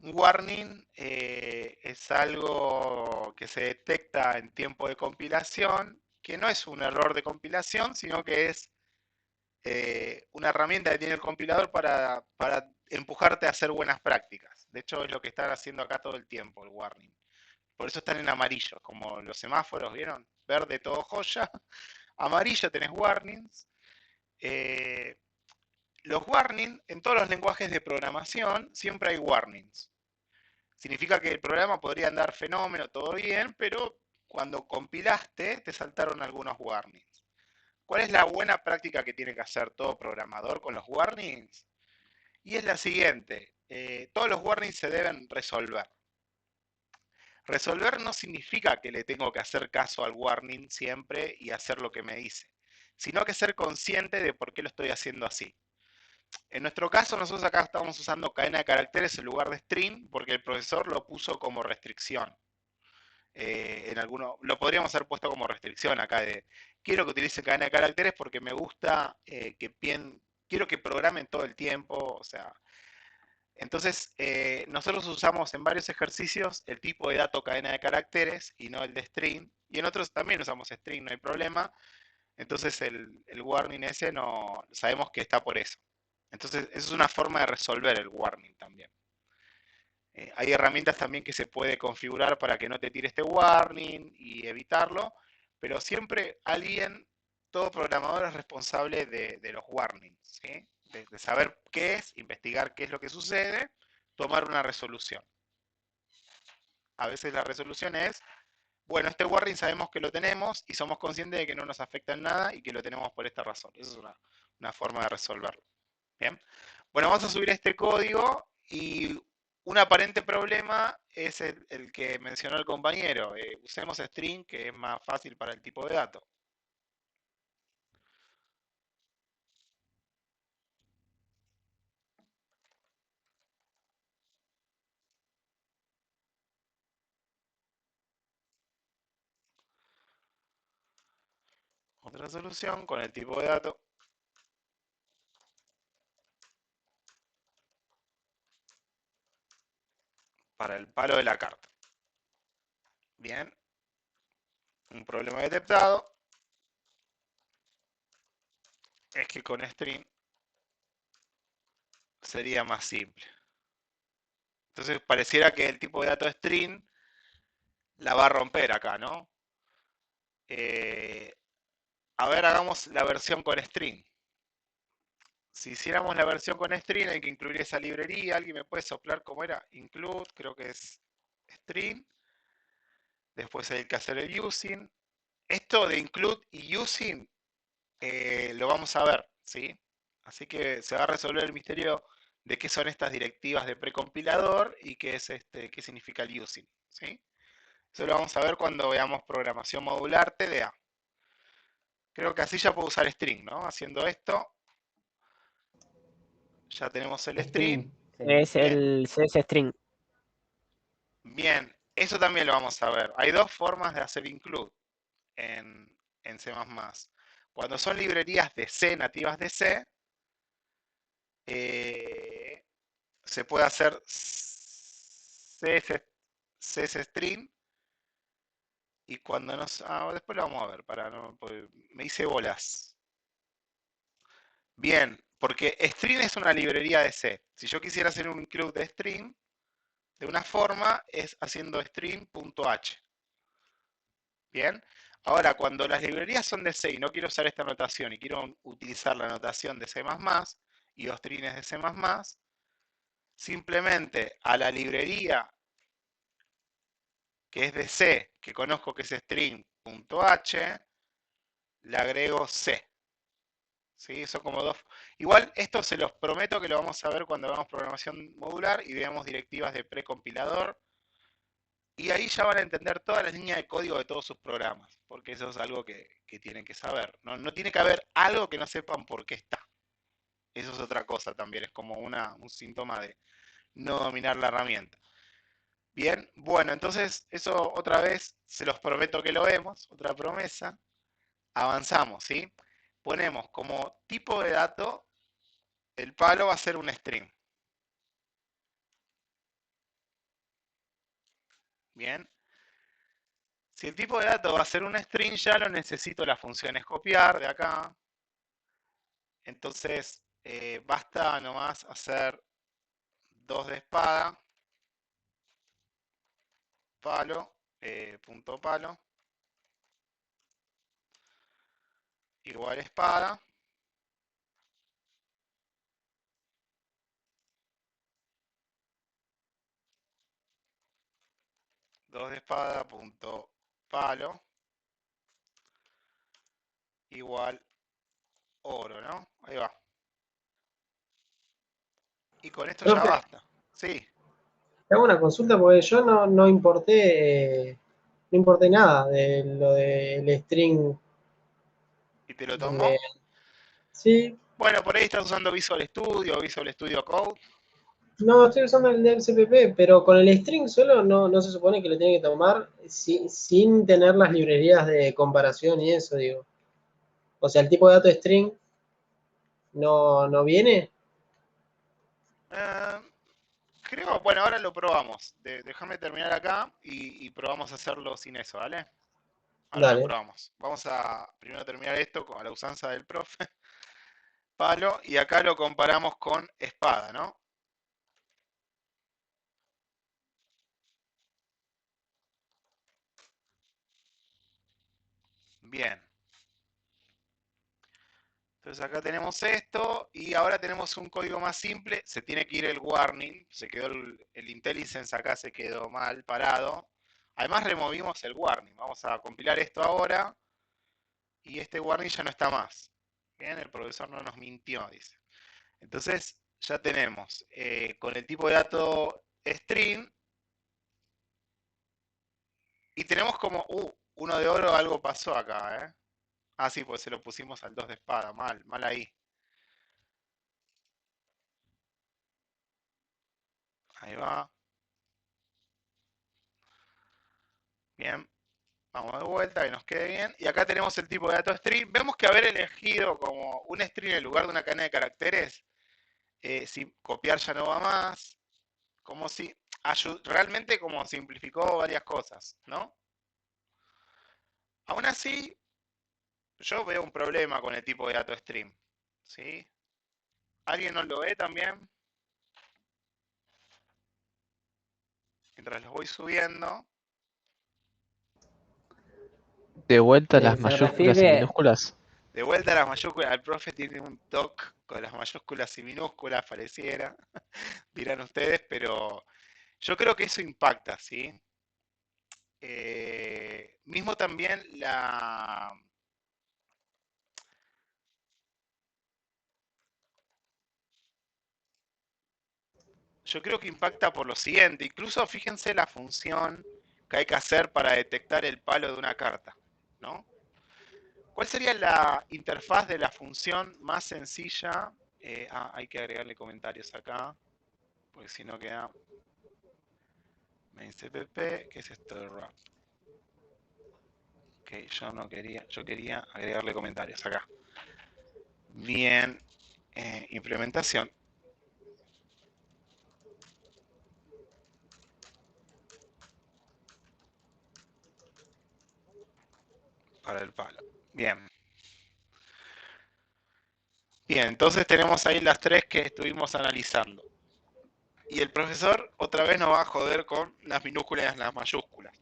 Un warning es algo que se detecta en tiempo de compilación, que no es un error de compilación, sino que es una herramienta que tiene el compilador para empujarte a hacer buenas prácticas. De hecho, es lo que están haciendo acá todo el tiempo, el warning. Por eso están en amarillo, como los semáforos, ¿vieron? Verde todo joya, amarillo tenés warnings. Eh, los warnings, en todos los lenguajes de programación, siempre hay warnings. Significa que el programa podría andar fenómeno, todo bien, pero cuando compilaste te saltaron algunos warnings. ¿Cuál es la buena práctica que tiene que hacer todo programador con los warnings? Y es la siguiente, todos los warnings se deben resolver. Resolver no significa que le tengo que hacer caso al warning siempre y hacer lo que me dice, sino que ser consciente de por qué lo estoy haciendo así. En nuestro caso, nosotros acá estamos usando cadena de caracteres en lugar de string porque el profesor lo puso como restricción. En alguno, lo podríamos haber puesto como restricción acá de quiero que utilice cadena de caracteres porque me gusta quiero que programen todo el tiempo, o sea, entonces nosotros usamos en varios ejercicios el tipo de dato cadena de caracteres y no el de string, y en otros también usamos string, no hay problema, entonces el warning ese no sabemos que está por eso. Entonces, eso es una forma de resolver el warning también. Hay herramientas también que se puede configurar para que no te tire este warning y evitarlo, pero siempre todo programador es responsable de los warnings, ¿sí? De saber qué es, investigar qué es lo que sucede, tomar una resolución. A veces la resolución es, bueno, este warning sabemos que lo tenemos y somos conscientes de que no nos afecta en nada y que lo tenemos por esta razón. Esa es una forma de resolverlo. Bien. Bueno, vamos a subir este código y un aparente problema es el que mencionó el compañero. Usemos string, que es más fácil para el tipo de dato. Otra solución con el tipo de dato. Para el palo de la carta. Bien. Un problema detectado es que con string sería más simple. Entonces pareciera que el tipo de dato string la va a romper acá, ¿no? A ver, hagamos la versión con string. Si hiciéramos la versión con string, hay que incluir esa librería. ¿Alguien me puede soplar cómo era? Include, creo que es string. Después hay que hacer el using. Esto de include y using lo vamos a ver, ¿sí? Así que se va a resolver el misterio de qué son estas directivas de precompilador y qué es qué significa el using, ¿sí? Eso lo vamos a ver cuando veamos programación modular TDA. Creo que así ya puedo usar string, ¿no? Haciendo esto, ya tenemos el string. Es Bien. el CS string. Bien, eso también lo vamos a ver. Hay dos formas de hacer include en C++. Cuando son librerías de C, nativas de C, se puede hacer CSString y cuando nos... después lo vamos a ver, me hice bolas. Bien, porque string es una librería de C. Si yo quisiera hacer un include de string, de una forma es haciendo string.h. Bien, ahora cuando las librerías son de C y no quiero usar esta notación y quiero utilizar la notación de C++ y los trines de C++, simplemente a la librería que es de C, que conozco que es string.h, le agrego C. ¿Sí? Son como dos. Igual esto se los prometo que lo vamos a ver cuando hagamos programación modular y veamos directivas de precompilador. Y ahí ya van a entender todas las líneas de código de todos sus programas, porque eso es algo que tienen que saber. No tiene que haber algo que no sepan por qué está. Eso es otra cosa también, es como un síntoma de no dominar la herramienta. Bien, bueno, entonces eso otra vez se los prometo que lo vemos, otra promesa. Avanzamos, ¿sí? Ponemos como tipo de dato, el palo va a ser un string. Bien. Si el tipo de dato va a ser un string, ya lo necesito las funciones copiar de acá. Entonces, basta nomás hacer 2 de espada, palo, punto palo, igual espada. Dos de espada, punto palo, igual oro, ¿no? Ahí va. Y con esto ya Profe, basta. Sí, Te hago una consulta porque yo no importé, no importé nada de lo del string. ¿Y te lo Me- tomó? sí, Bueno, por ahí estás usando Visual Studio, Visual Studio Code. no, estoy usando el del CPP, pero con el string solo no se supone que lo tiene que tomar sin tener las librerías de comparación y eso, digo. O sea, el tipo de dato string no viene. Eh, Creo, bueno, ahora lo probamos. Déjame terminar acá y probamos a hacerlo sin eso, ¿vale? Ahora lo Dale. probamos. Vamos a primero terminar esto con la usanza del profe. Palo, y acá lo comparamos con espada, ¿no? Bien. Entonces acá tenemos esto y ahora tenemos un código más simple. Se tiene que ir el warning. Se quedó el IntelliSense acá, se quedó mal parado. Además removimos el warning. Vamos a compilar esto ahora y este warning ya no está más. Bien, el profesor no nos mintió, dice. Entonces ya tenemos con el tipo de dato string y tenemos como, uno de oro, algo pasó acá, ¿eh? Ah, sí, pues se lo pusimos al 2 de espada, mal ahí. Ahí va. Bien, vamos de vuelta, que nos quede bien. Y acá tenemos el tipo de dato string. Vemos que haber elegido como un string en lugar de una cadena de caracteres, si copiar ya no va más, como si realmente como simplificó varias cosas, ¿no? Aún así, yo veo un problema con el tipo de dato string, ¿sí? ¿Alguien no lo ve también? Mientras los voy subiendo. De vuelta las Se mayúsculas y refiere, minúsculas. De vuelta a las mayúsculas, el profe tiene un toque con las mayúsculas y minúsculas, pareciera, dirán ustedes, pero yo creo que eso impacta, ¿sí? Mismo también yo creo que impacta por lo siguiente, incluso fíjense la función que hay que hacer para detectar el palo de una carta, ¿no? ¿Cuál sería la interfaz de la función más sencilla? Hay que agregarle comentarios acá, porque si no queda main cpp, ¿qué es esto de wrap? Ok, yo quería agregarle comentarios acá. Bien, implementación. Para el palo. Bien. Bien, entonces tenemos ahí las tres que estuvimos analizando. Y el profesor otra vez nos va a joder con las minúsculas y las mayúsculas.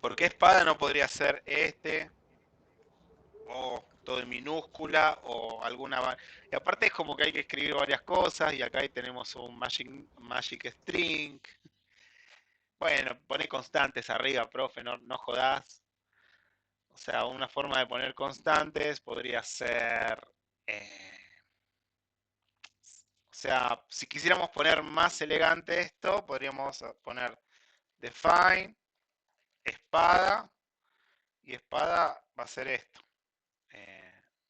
¿Por qué espada no podría ser este? O todo en minúscula o alguna... Y aparte es como que hay que escribir varias cosas y acá ahí tenemos un magic string. Bueno, pone constantes arriba, profe, no jodás. O sea, una forma de poner constantes podría ser... o sea, si quisiéramos poner más elegante esto, podríamos poner define, espada, y espada va a ser esto.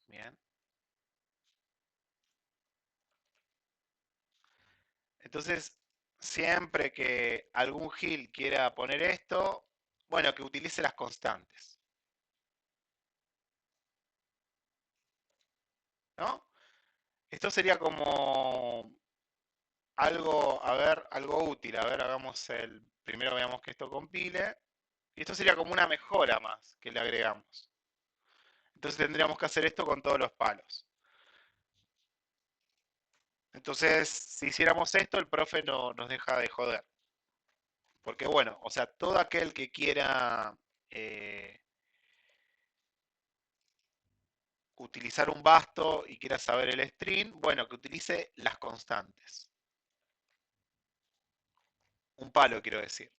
Bien. Entonces, siempre que algún Gil quiera poner esto, bueno, que utilice las constantes. ¿No? Esto sería como algo, a ver, algo útil. A ver, primero veamos que esto compile. Y esto sería como una mejora más que le agregamos. Entonces tendríamos que hacer esto con todos los palos. Entonces, si hiciéramos esto, el profe no nos deja de joder. Porque bueno, o sea, todo aquel que quiera utilizar un basto y quiera saber el string, bueno, que utilice las constantes. Un palo, quiero decir.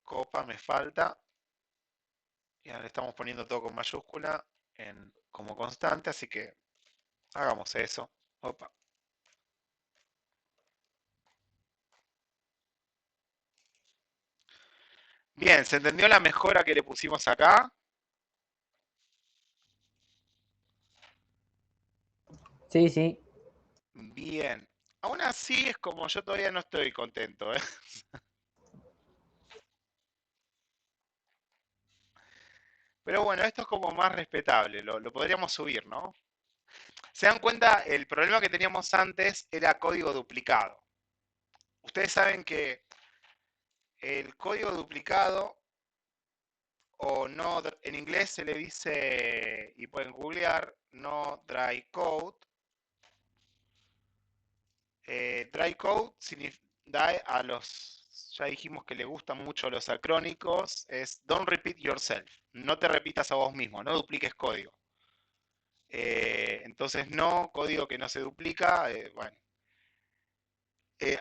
Copa me falta. Y ahora le estamos poniendo todo con mayúscula como constante, así que hagamos eso. Opa. Bien, ¿se entendió la mejora que le pusimos acá? Sí, sí. Bien. Aún así es como yo todavía no estoy contento, ¿eh? Pero bueno, esto es como más respetable, lo podríamos subir, ¿no? Se dan cuenta, el problema que teníamos antes era código duplicado. Ustedes saben que el código duplicado, o no, en inglés se le dice, y pueden googlear, no dry code. Dry code da a los, ya dijimos que le gustan mucho los acrónicos, es don't repeat yourself. No te repitas a vos mismo, no dupliques código. Entonces no, código que no se duplica, bueno.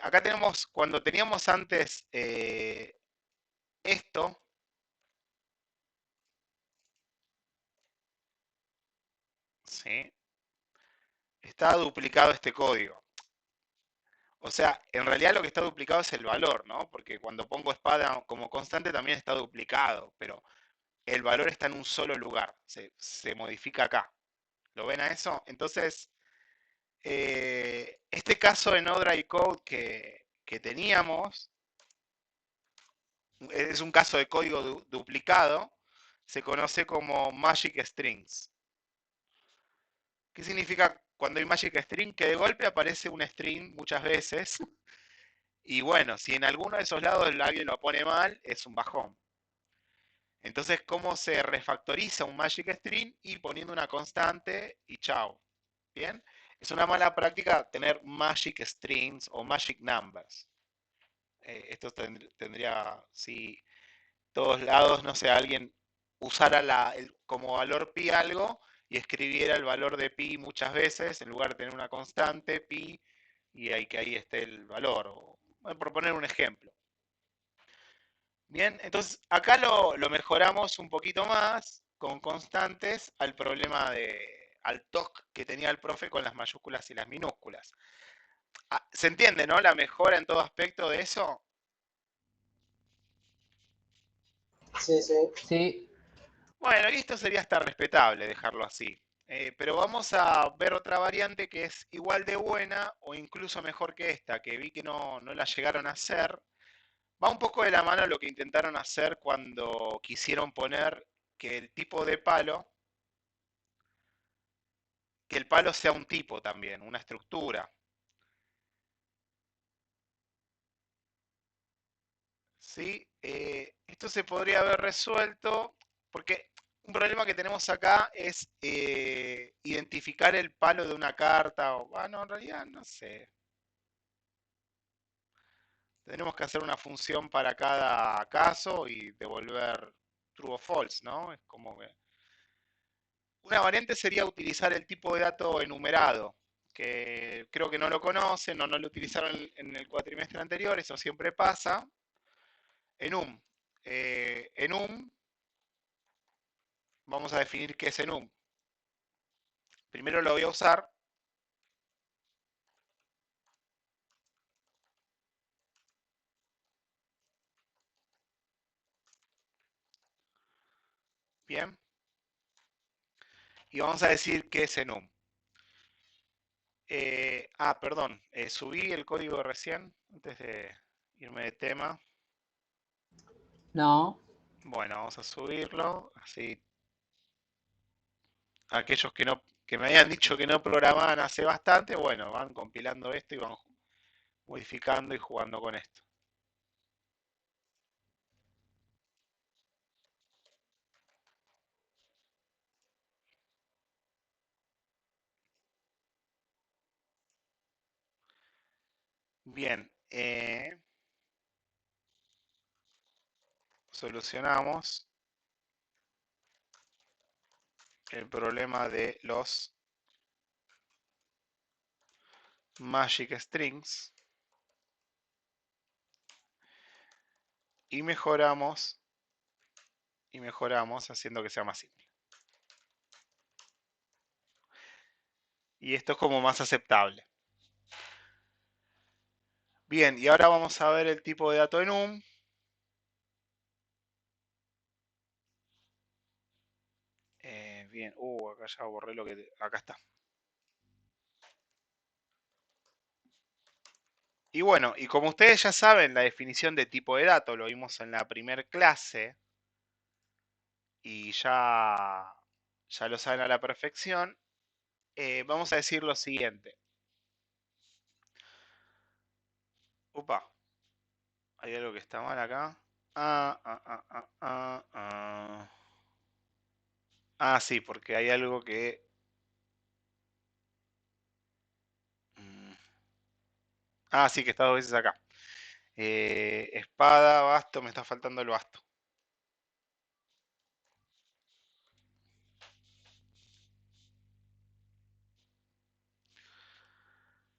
Acá tenemos, cuando teníamos antes esto, ¿sí? Está duplicado este código. O sea, en realidad lo que está duplicado es el valor, ¿no? Porque cuando pongo espada como constante también está duplicado, pero el valor está en un solo lugar, se modifica acá. ¿Lo ven a eso? Entonces, este caso de no dry code que teníamos, es un caso de código duplicado, se conoce como magic strings. ¿Qué significa cuando hay magic string? Que de golpe aparece un string muchas veces. Y bueno, si en alguno de esos lados alguien lo pone mal, es un bajón. Entonces, ¿cómo se refactoriza un magic string? Y poniendo una constante y chao. ¿Bien? Es una mala práctica tener magic strings o magic numbers. Esto tendría, si todos lados, no sé, alguien usara como valor pi algo y escribiera el valor de pi muchas veces, en lugar de tener una constante pi, y ahí que ahí esté el valor. Por poner un ejemplo. Bien, entonces acá lo mejoramos un poquito más con constantes al problema al TOC que tenía el profe con las mayúsculas y las minúsculas. ¿Se entiende, no? La mejora en todo aspecto de eso. Sí, sí. Sí. Bueno, y esto sería hasta respetable dejarlo así. Pero vamos a ver otra variante que es igual de buena o incluso mejor que esta, que vi que no la llegaron a hacer. Va un poco de la mano a lo que intentaron hacer cuando quisieron poner que el tipo de palo, que el palo sea un tipo también, una estructura. ¿Sí? Esto se podría haber resuelto porque un problema que tenemos acá es identificar el palo de una carta. Bueno, en realidad no sé. Tenemos que hacer una función para cada caso y devolver true o false, ¿no? Es como que... Una variante sería utilizar el tipo de dato enumerado, que creo que no lo conocen o no lo utilizaron en el cuatrimestre anterior, eso siempre pasa. Enum. Enum, vamos a definir qué es enum. Primero lo voy a usar. Bien. Y vamos a decir qué es enum. Perdón, subí el código recién, antes de irme de tema. No. Bueno, vamos a subirlo, así aquellos que me habían dicho que no programaban hace bastante, bueno, van compilando esto y van modificando y jugando con esto. Bien, solucionamos el problema de los magic strings y mejoramos haciendo que sea más simple. Y esto es como más aceptable. Bien, y ahora vamos a ver el tipo de dato enum. Bien, acá ya borré lo que... Acá está. Y bueno, y como ustedes ya saben, la definición de tipo de dato lo vimos en la primera clase y ya lo saben a la perfección, vamos a decir lo siguiente. Upa, hay algo que está mal acá. Sí, porque hay algo que... sí, que está dos veces acá. Espada, basto, me está faltando el basto.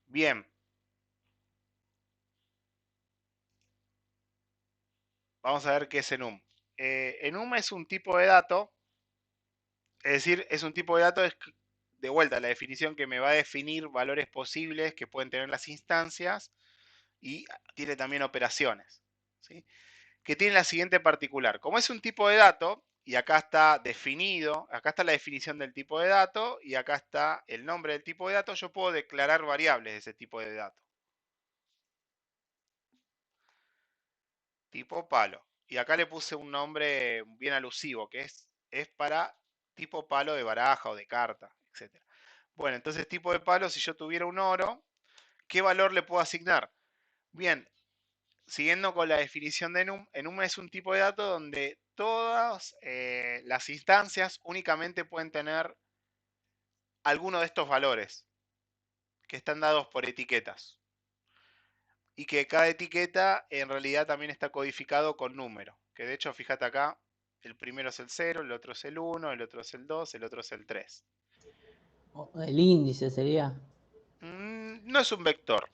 Bien. Vamos a ver qué es enum. Enum es un tipo de dato, es decir, es un tipo de dato, de vuelta, la definición que me va a definir valores posibles que pueden tener las instancias y tiene también operaciones, ¿sí? Que tiene la siguiente particular. Como es un tipo de dato, y acá está definido, acá está la definición del tipo de dato y acá está el nombre del tipo de dato, yo puedo declarar variables de ese tipo de dato. Tipo palo. Y acá le puse un nombre bien alusivo, que es para tipo palo de baraja o de carta, etc. Bueno, entonces tipo de palo, si yo tuviera un oro, ¿qué valor le puedo asignar? Bien, siguiendo con la definición de enum, enum es un tipo de dato donde todas las instancias únicamente pueden tener alguno de estos valores que están dados por etiquetas. Y que cada etiqueta en realidad también está codificado con número. Que de hecho, fíjate acá, el primero es el 0, el otro es el 1, el otro es el 2, el otro es el 3. El índice sería. No es un vector.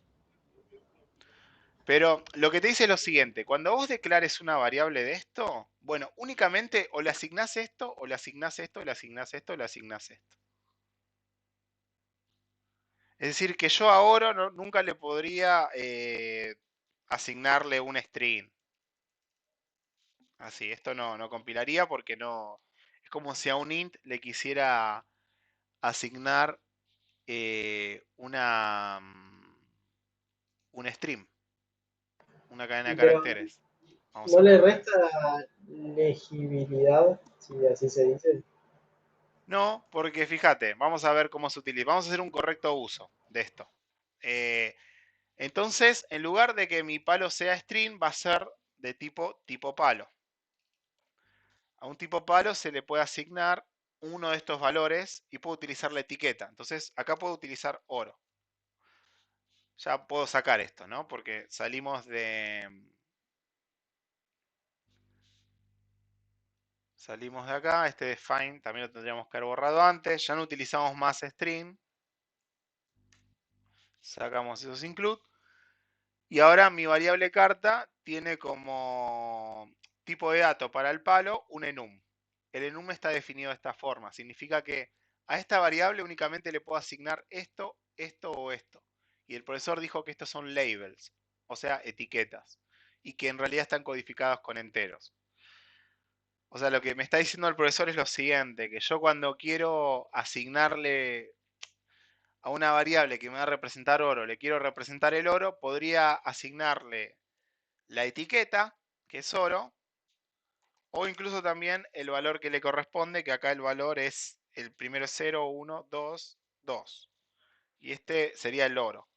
Pero lo que te dice es lo siguiente, cuando vos declares una variable de esto, bueno, únicamente o le asignás esto, o le asignás esto, o le asignás esto, o le asignás esto. Es decir, que yo ahora nunca le podría asignarle un string. Así, esto no compilaría porque no... Es como si a un int le quisiera asignar un string, una cadena de Pero caracteres. Vamos no a le ponerle. resta legibilidad, si así se dice. No, porque fíjate, vamos a ver cómo se utiliza. Vamos a hacer un correcto uso de esto. Entonces, en lugar de que mi palo sea string, va a ser de tipo palo. A un tipo palo se le puede asignar uno de estos valores y puedo utilizar la etiqueta. Entonces, acá puedo utilizar oro. Ya puedo sacar esto, ¿no? Porque salimos de acá. Este define también lo tendríamos que haber borrado antes. Ya no utilizamos más string. Sacamos esos include. Y ahora mi variable carta tiene como tipo de dato para el palo un enum. El enum está definido de esta forma. Significa que a esta variable únicamente le puedo asignar esto, esto o esto. Y el profesor dijo que estos son labels, o sea, etiquetas. Y que en realidad están codificados con enteros. O sea, lo que me está diciendo el profesor es lo siguiente, que yo cuando quiero asignarle a una variable que me va a representar oro, le quiero representar el oro, podría asignarle la etiqueta, que es oro, o incluso también el valor que le corresponde, que acá el valor es, el primero es 0, 1, 2, 2. Y este sería el oro.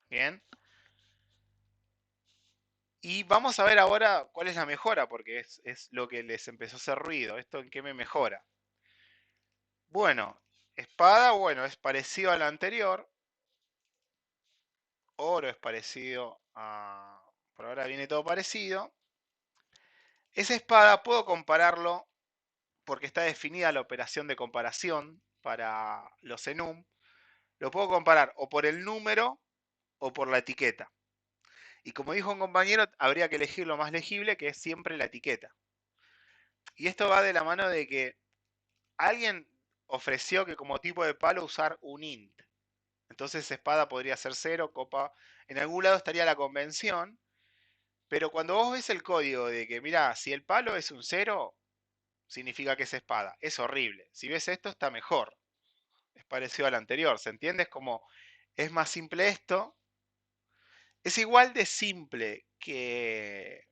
Bien. Y vamos a ver ahora cuál es la mejora, porque es lo que les empezó a hacer ruido. ¿Esto en qué me mejora? Bueno, espada, bueno, es parecido a la anterior. Oro es parecido a... Por ahora viene todo parecido. Esa espada puedo compararlo porque está definida la operación de comparación para los enum. Lo puedo comparar o por el número o por la etiqueta. Y como dijo un compañero, habría que elegir lo más legible, que es siempre la etiqueta. Y esto va de la mano de que alguien ofreció que como tipo de palo usar un int. Entonces espada podría ser 0, copa. En algún lado estaría la convención. Pero cuando vos ves el código de que, mirá, si el palo es un 0, significa que es espada. Es horrible. Si ves esto, está mejor. Es parecido al anterior, ¿se entiende? Es como, es más simple esto. Es igual de simple que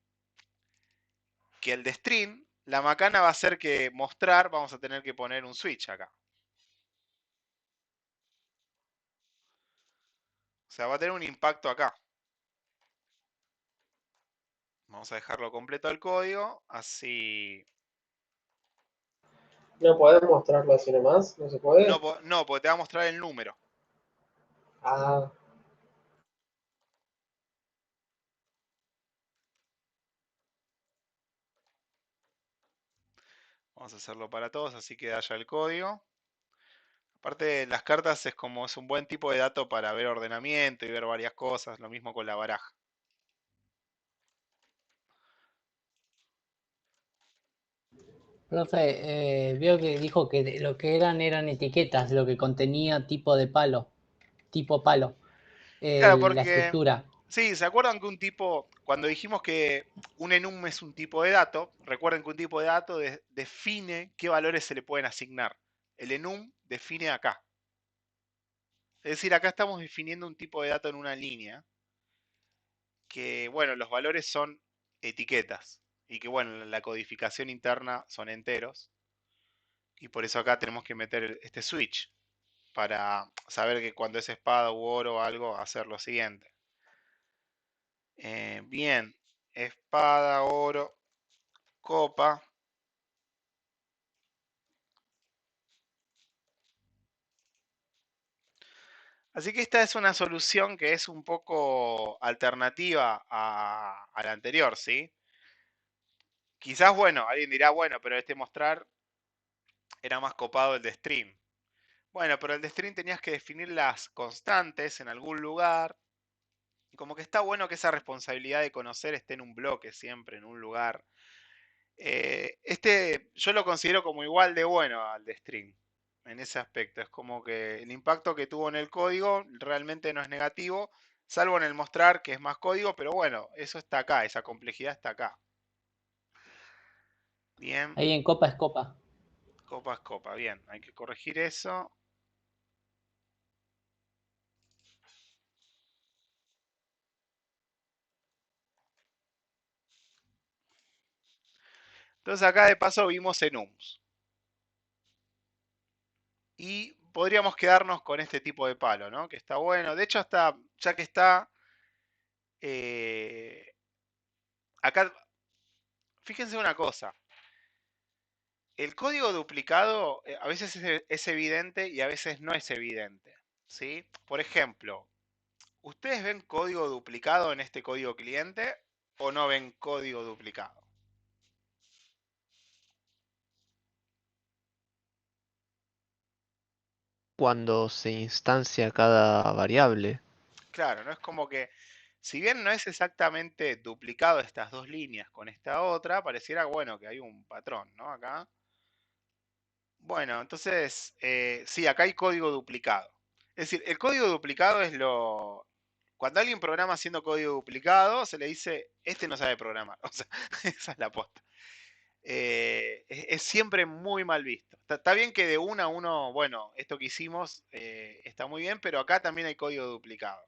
el de string. La macana va a ser que mostrar, vamos a tener que poner un switch acá. O sea, va a tener un impacto acá. Vamos a dejarlo completo el código, así... ¿No podés mostrarlo así nomás? ¿No se puede? No, porque te va a mostrar el número. Ah, Vamos a hacerlo para todos, así que haya el código. Aparte, las cartas es como es un buen tipo de dato para ver ordenamiento y ver varias cosas, lo mismo con la baraja. Profe, veo que dijo que lo que eran etiquetas, lo que contenía tipo palo, Claro, la porque estructura. sí, ¿se acuerdan que un tipo, cuando dijimos que un enum es un tipo de dato, recuerden que un tipo de dato define qué valores se le pueden asignar. El enum define acá. Es decir, acá estamos definiendo un tipo de dato en una línea, que bueno, los valores son etiquetas, y que bueno, la codificación interna son enteros, y por eso acá tenemos que meter este switch, para saber que cuando es espada u oro o algo, hacer lo siguiente. Bien, espada, oro, copa. Así que esta es una solución que es un poco alternativa a la anterior, ¿sí? Quizás, bueno, alguien dirá, bueno, pero este mostrar era más copado el de stream. Bueno, pero el de stream tenías que definir las constantes en algún lugar. Y como que está bueno que esa responsabilidad de conocer esté en un bloque siempre, en un lugar. Este yo lo considero como igual de bueno al de string en ese aspecto. Es como que el impacto que tuvo en el código realmente no es negativo, salvo en el mostrar que es más código, pero bueno, eso está acá, esa complejidad está acá. Bien, Ahí en copa es copa. copa es copa, bien, hay que corregir eso. Entonces acá de paso vimos enums. Y podríamos quedarnos con este tipo de palo, ¿no? Que está bueno. De hecho, hasta ya que está, eh, acá, fíjense una cosa. El código duplicado a veces es evidente y a veces no es evidente, ¿sí? Por ejemplo, ¿ustedes ven código duplicado en este código cliente o no ven código duplicado? Cuando se instancia cada variable. Claro, no es como que, si bien no es exactamente duplicado estas dos líneas con esta otra, pareciera, bueno, que hay un patrón, ¿no? Acá. Bueno, entonces, sí, acá hay código duplicado. Es decir, el código duplicado es lo... Cuando alguien programa haciendo código duplicado, se le dice, este no sabe programar. O sea, esa es la posta. Es siempre muy mal visto. Está bien que de una a uno, bueno, esto que hicimos está muy bien, pero acá también hay código duplicado.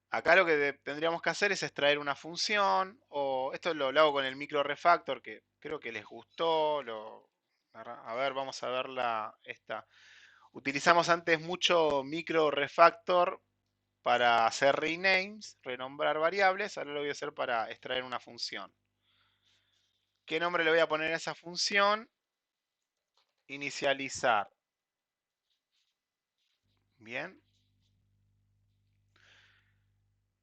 Acá lo que tendríamos que hacer es extraer una función, o esto lo hago con el micro refactor, que creo que les gustó. A ver, vamos a verla esta. Utilizamos antes mucho micro refactor para hacer renames, renombrar variables. Ahora lo voy a hacer para extraer una función. ¿Qué nombre le voy a poner a esa función? Inicializar. Bien.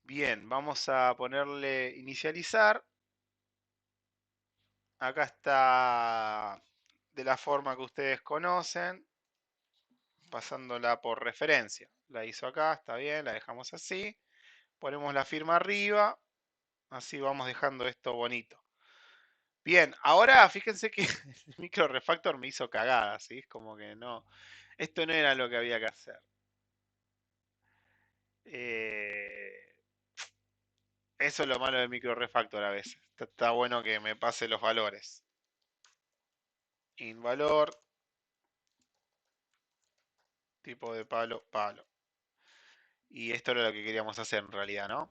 Bien, vamos a ponerle inicializar. Acá está de la forma que ustedes conocen, pasándola por referencia. La hizo acá, está bien, la dejamos así. Ponemos la firma arriba, así vamos dejando esto bonito. Bien, ahora fíjense que el micro refactor me hizo cagada, ¿sí? Es como que no, esto no era lo que había que hacer. Eso es lo malo del micro refactor a veces. Está bueno que me pase los valores. int valor, tipo de palo, palo. Y esto era lo que queríamos hacer en realidad, ¿no?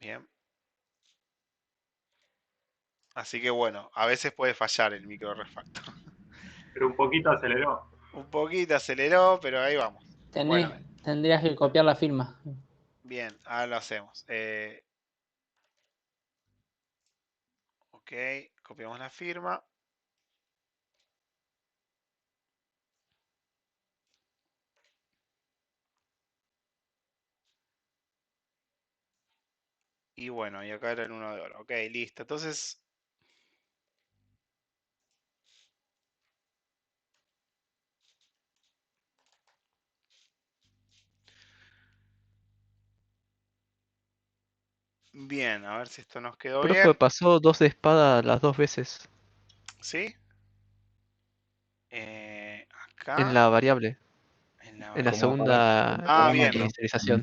Bien. Así que bueno, a veces puede fallar el micro refactor. Pero un poquito aceleró. Un poquito aceleró, pero ahí vamos. Bueno, Tendrías que copiar la firma. bien, ahora lo hacemos. Ok, copiamos la firma. Y bueno, y acá era el 1 de oro. Ok, listo. Entonces, bien, a ver si esto nos quedó Profe, bien. pasó 2 de espada las 2 veces ¿Sí? en Acá, la variable, en la en la variable. segunda Ah, bien. inicialización.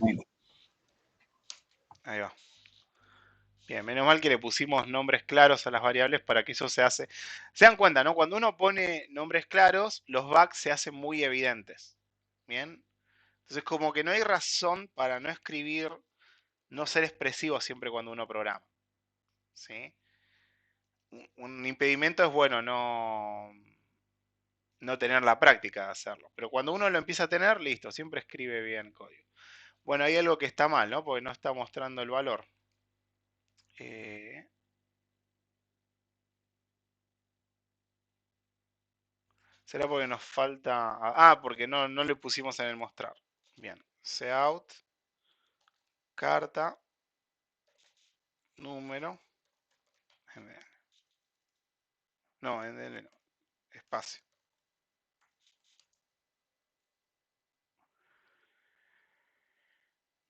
Ahí va. Bien, menos mal que le pusimos nombres claros a las variables para que eso se hace. Se dan cuenta, ¿no? Cuando uno pone nombres claros, los bugs se hacen muy evidentes. Bien. Entonces, como que no hay razón para no escribir, no ser expresivo siempre cuando uno programa. ¿Sí? Un impedimento es bueno no tener la práctica de hacerlo. Pero cuando uno lo empieza a tener, listo, siempre escribe bien código. Bueno, hay algo que está mal, ¿no? Porque no está mostrando el valor. ¿Será porque nos falta? Ah, porque no le pusimos en el mostrar. Bien. Cout, carta, número. No, NL no. Espacio.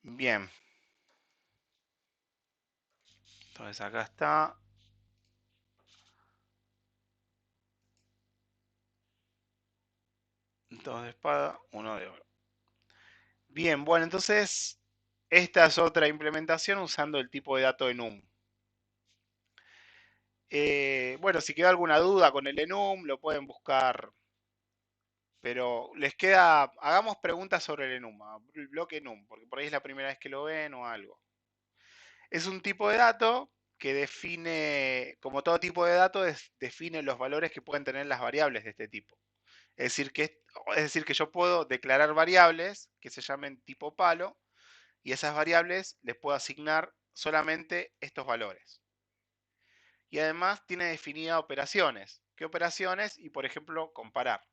Bien. Entonces acá está. Dos de espada, uno de oro. Bien, bueno, entonces esta es otra implementación usando el tipo de dato enum. Bueno, si queda alguna duda con el enum, lo pueden buscar. Pero les queda, hagamos preguntas sobre el enum, el bloque enum, porque por ahí es la primera vez que lo ven o algo. Es un tipo de dato que define, como todo tipo de dato, define los valores que pueden tener las variables de este tipo. Es decir que yo puedo declarar variables que se llamen tipo palo y esas variables les puedo asignar solamente estos valores. Y además tiene definidas operaciones. ¿Qué operaciones? Y por ejemplo, comparar,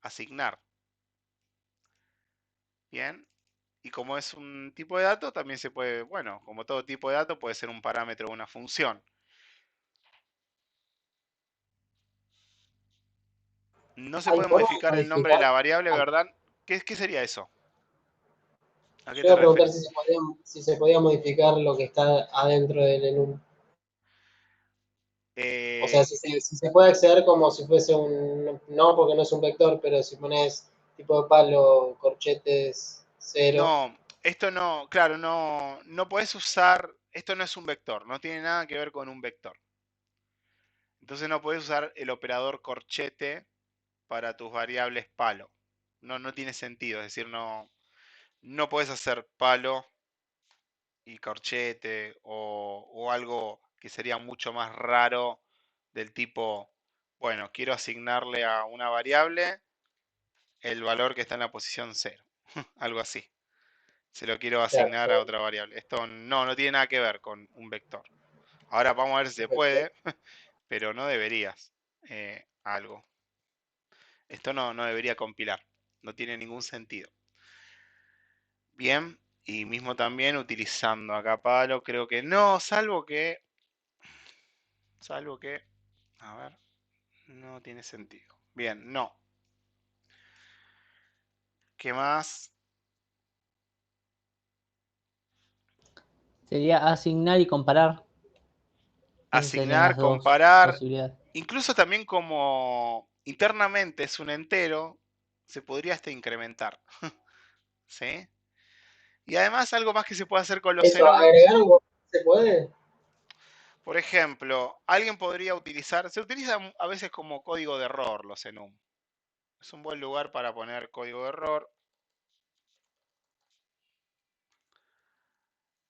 asignar. Bien. Y como es un tipo de dato, también se puede, bueno, como todo tipo de dato, puede ser un parámetro o una función. No se Ahí puede podemos modificar el nombre de modificar. la variable, ¿verdad? ¿Qué sería eso? ¿A qué Yo te iba a preguntar referís? si se podía modificar lo que está adentro del enum. O sea, si se puede acceder como si fuese un, no porque no es un vector, pero si pones tipo de palo, corchetes, 0. No, esto no, claro, no puedes usar, esto no es un vector, no tiene nada que ver con un vector. Entonces no puedes usar el operador corchete para tus variables palo. No tiene sentido, es decir, no puedes hacer palo y corchete o algo que sería mucho más raro del tipo, bueno, quiero asignarle a una variable el valor que está en la posición 0, algo así. Se lo quiero Claro, asignar a otra variable. Esto no tiene nada que ver con un vector. Ahora vamos a ver si se puede, pero no deberías. Algo. Esto no debería compilar. No tiene ningún sentido. Bien. Y mismo también utilizando acá palo, creo que no, salvo que, a ver, no tiene sentido. Bien, no. ¿Qué más? Sería asignar y comparar. Esas serían Asignar, las dos comparar, posibilidades. incluso también como internamente es un entero, se podría hasta incrementar. ¿Sí? Y además algo más que se puede hacer con los Eso, enums. agregar un se puede. Por ejemplo, alguien podría utilizar, se utiliza a veces como código de error los enum. Es un buen lugar para poner código de error.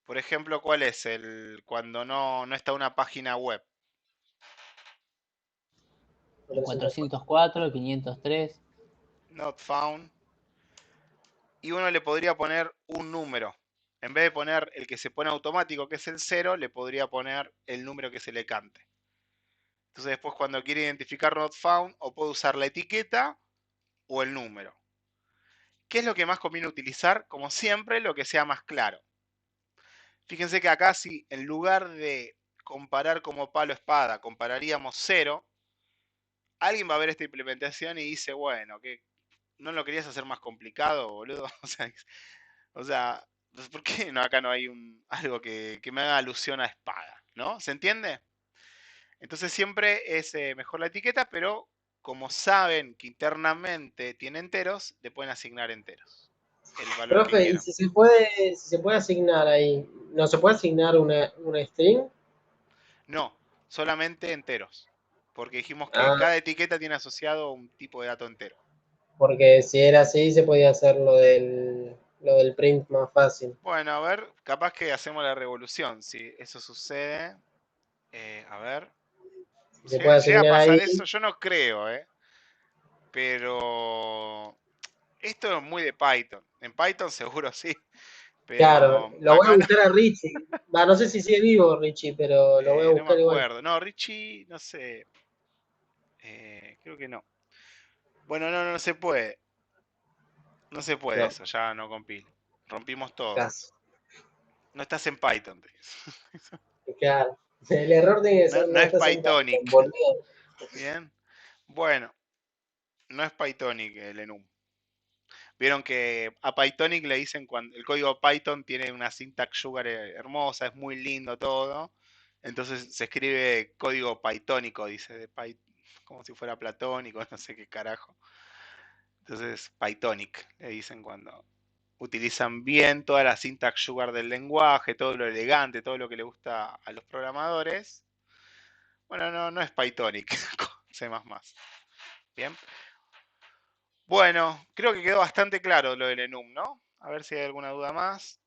Por ejemplo, ¿cuál es el cuando no está una página web? El 404, el 503. Not found. Y uno le podría poner un número. En vez de poner el que se pone automático, que es el 0, le podría poner el número que se le cante. Entonces después cuando quiere identificar not found, o puede usar la etiqueta o el número. ¿Qué es lo que más conviene utilizar? Como siempre, lo que sea más claro. Fíjense que acá si en lugar de comparar como palo espada, compararíamos 0, alguien va a ver esta implementación y dice, bueno, que ¿no lo querías hacer más complicado, boludo? O sea, ¿por qué no, acá no hay algo que me haga alusión a espada? ¿No? ¿Se entiende? Entonces siempre es mejor la etiqueta, pero como saben que internamente tiene enteros, le pueden asignar enteros. El valor que Profe, y quieran. si se puede asignar ahí, ¿no se puede asignar una string? No, solamente enteros. Porque dijimos que Ah, cada etiqueta tiene asociado un tipo de dato entero. porque si era así, se podía hacer lo del print más fácil. Bueno, a ver, capaz que hacemos la revolución. Si eso sucede, a ver. Si se puede Llega a asignar ahí, pasar eso, yo no creo, pero esto es muy de Python. En Python seguro sí, claro, pero lo voy a acá no, buscar a Richie. Va, no sé si sigue vivo Richie, pero lo voy a no me buscar igual. acuerdo. No, Richie, no sé, creo que no. Bueno, no se puede. No se puede No, eso, ya no compile. Rompimos todo. casi. No estás en Python. Claro. El error tiene que No, ser no no es estás en Python, Pythonic. boludo. Bien. Bueno, no es Pythonic el enum. Vieron que a Pythonic le dicen cuando el código Python tiene una syntax sugar hermosa, es muy lindo todo. Entonces se escribe código pythónico, dice, como si fuera platónico, no sé qué carajo. Entonces, Pythonic le dicen cuando utilizan bien toda la syntax sugar del lenguaje, todo lo elegante, todo lo que le gusta a los programadores. Bueno, no es Pythonic, C++. Bien. Bueno, creo que quedó bastante claro lo del enum, ¿no? A ver si hay alguna duda más.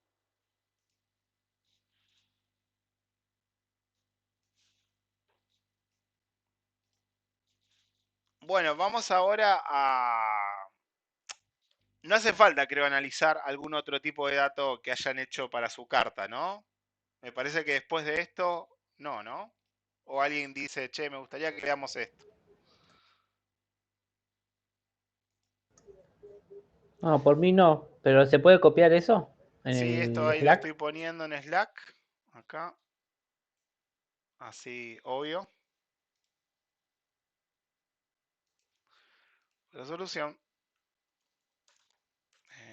Bueno, vamos ahora a... No hace falta, creo, analizar algún otro tipo de dato que hayan hecho para su carta, ¿no? Me parece que después de esto, ¿no? O alguien dice, che, me gustaría que veamos esto. No, por mí no. ¿Pero se puede copiar eso en Sí, esto el ahí lo estoy Slack? poniendo en Slack. Acá. Así, obvio. Resolución.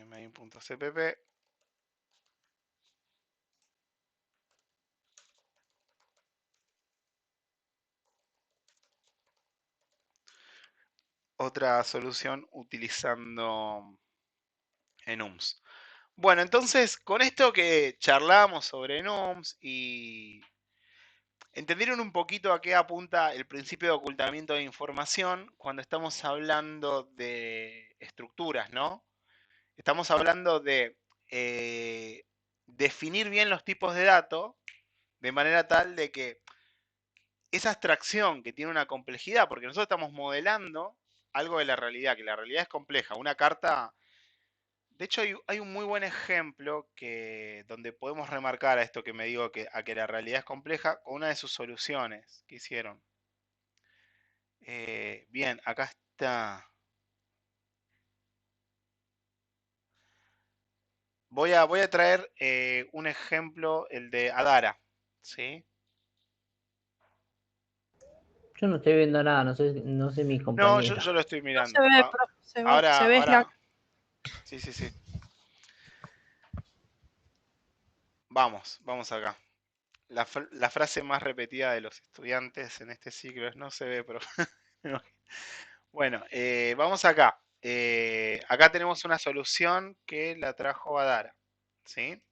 Main.cpp. Otra solución utilizando enums. Bueno, entonces, con esto que charlamos sobre enums y entendieron un poquito a qué apunta el principio de ocultamiento de información cuando estamos hablando de estructuras, ¿no? Estamos hablando de definir bien los tipos de datos de manera tal de que esa abstracción que tiene una complejidad, porque nosotros estamos modelando algo de la realidad, que la realidad es compleja. Una carta, de hecho hay un muy buen ejemplo donde podemos remarcar a esto que me digo a que la realidad es compleja con una de sus soluciones que hicieron. Bien, acá está. Voy a traer un ejemplo, el de Adara. ¿Sí? Yo no estoy viendo nada, no sé mi No, compañero. yo lo estoy No se mirando. ve, profe, se ve Slack. Sí. Vamos acá. La frase más repetida de los estudiantes en este ciclo es no se ve, pero... Bueno, vamos acá. Acá tenemos una solución que la trajo Adara. ¿Sí?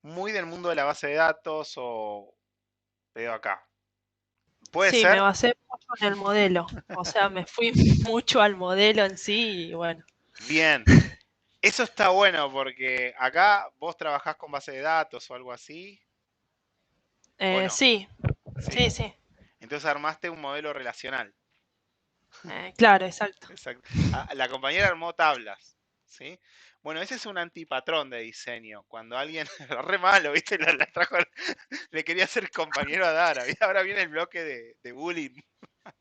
muy del mundo de la base de datos o veo acá. Puede Sí, me ser, basé mucho en el modelo. O sea, me fui mucho al modelo en sí y bueno. bien. Eso está bueno porque acá vos trabajás con base de datos o algo así, ¿o no? Sí, Sí. sí, sí. Entonces armaste un modelo relacional. Claro, exacto. Exacto. La compañera armó tablas, ¿sí? Bueno, ese es un antipatrón de diseño. Cuando alguien, re malo, ¿viste? La trajo, le quería ser compañero a Dara. ¿Viste? Ahora viene el bloque de bullying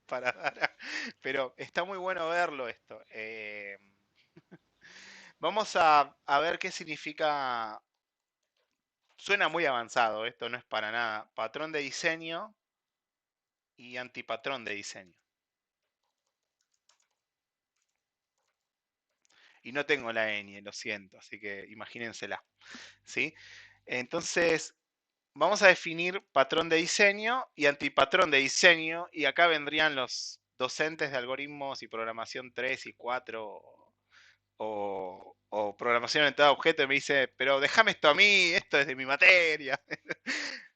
para Dara. Pero está muy bueno verlo esto. Vamos a ver qué significa. Suena muy avanzado, esto no es para nada. Patrón de diseño y antipatrón de diseño. Y no tengo la ñ, lo siento, así que imagínensela. ¿Sí? Entonces, vamos a definir patrón de diseño y antipatrón de diseño, y acá vendrían los docentes de algoritmos y programación 3 y 4 o programación orientada a objetos y me dice, pero déjame esto a mí, esto es de mi materia.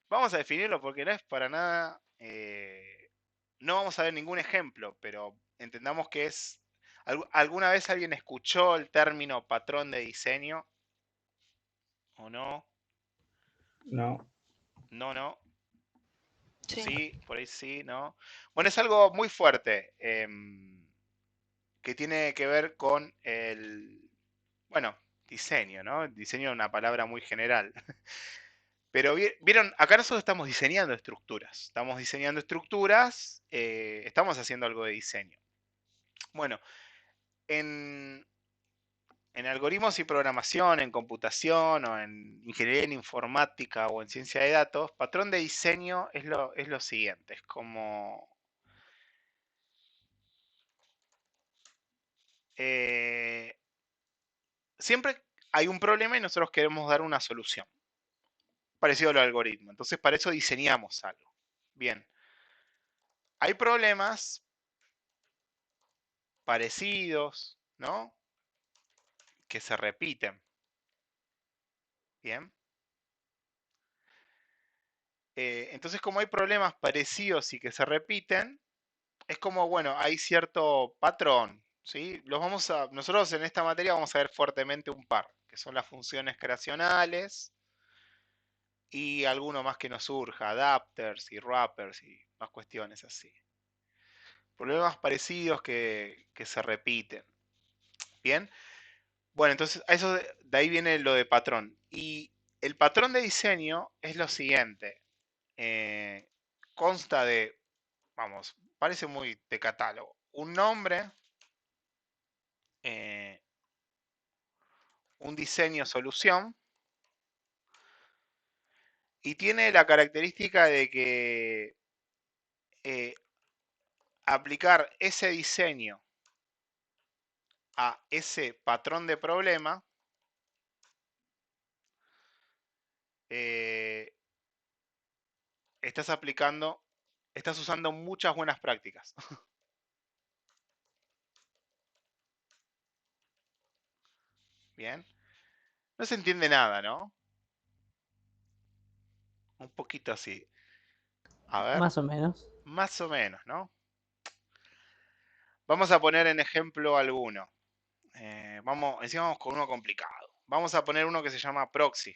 Vamos a definirlo porque no es para nada, no vamos a ver ningún ejemplo, pero entendamos que es, ¿alguna vez alguien escuchó el término patrón de diseño o no? No. No, no. Sí. Sí, por ahí sí, ¿no? Bueno, es algo muy fuerte que tiene que ver con el, bueno, diseño, ¿no? Diseño es una palabra muy general. Pero vieron, acá nosotros estamos diseñando estructuras. Estamos diseñando estructuras, estamos haciendo algo de diseño. Bueno, en, en algoritmos y programación, en computación o en ingeniería en informática o en ciencia de datos, patrón de diseño es lo siguiente. Es como siempre hay un problema y nosotros queremos dar una solución. Parecido al algoritmo. Entonces, para eso diseñamos algo. Bien. Hay problemas parecidos, ¿no? Que se repiten. Bien. Entonces, como hay problemas parecidos y que se repiten, es como, bueno, hay cierto patrón, ¿sí? Nosotros en esta materia vamos a ver fuertemente un par, que son las funciones creacionales y alguno más que nos surja, adapters y wrappers y más cuestiones así. Problemas parecidos que se repiten. Bien. Bueno, entonces eso de ahí viene lo de patrón. Y el patrón de diseño es lo siguiente. eh, Consta de, vamos, parece muy de catálogo. Un nombre, eh, un diseño solución, y tiene la característica de que eh, aplicar ese diseño a ese patrón de problema eh, estás usando muchas buenas prácticas. Bien. No se entiende nada, ¿no? Un poquito así. A ver, Más o menos. más o menos, ¿no? Vamos a poner en ejemplo alguno. Encima vamos con uno complicado. Vamos a poner uno que se llama proxy.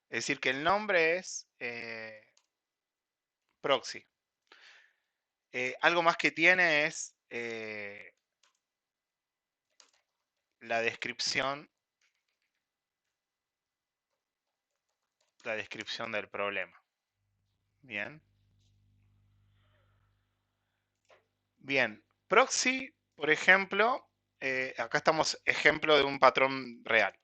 Es decir, que el nombre es proxy. Algo más que tiene es la descripción del problema. Bien. Bien. Proxy, por ejemplo, acá estamos ejemplo de un patrón real.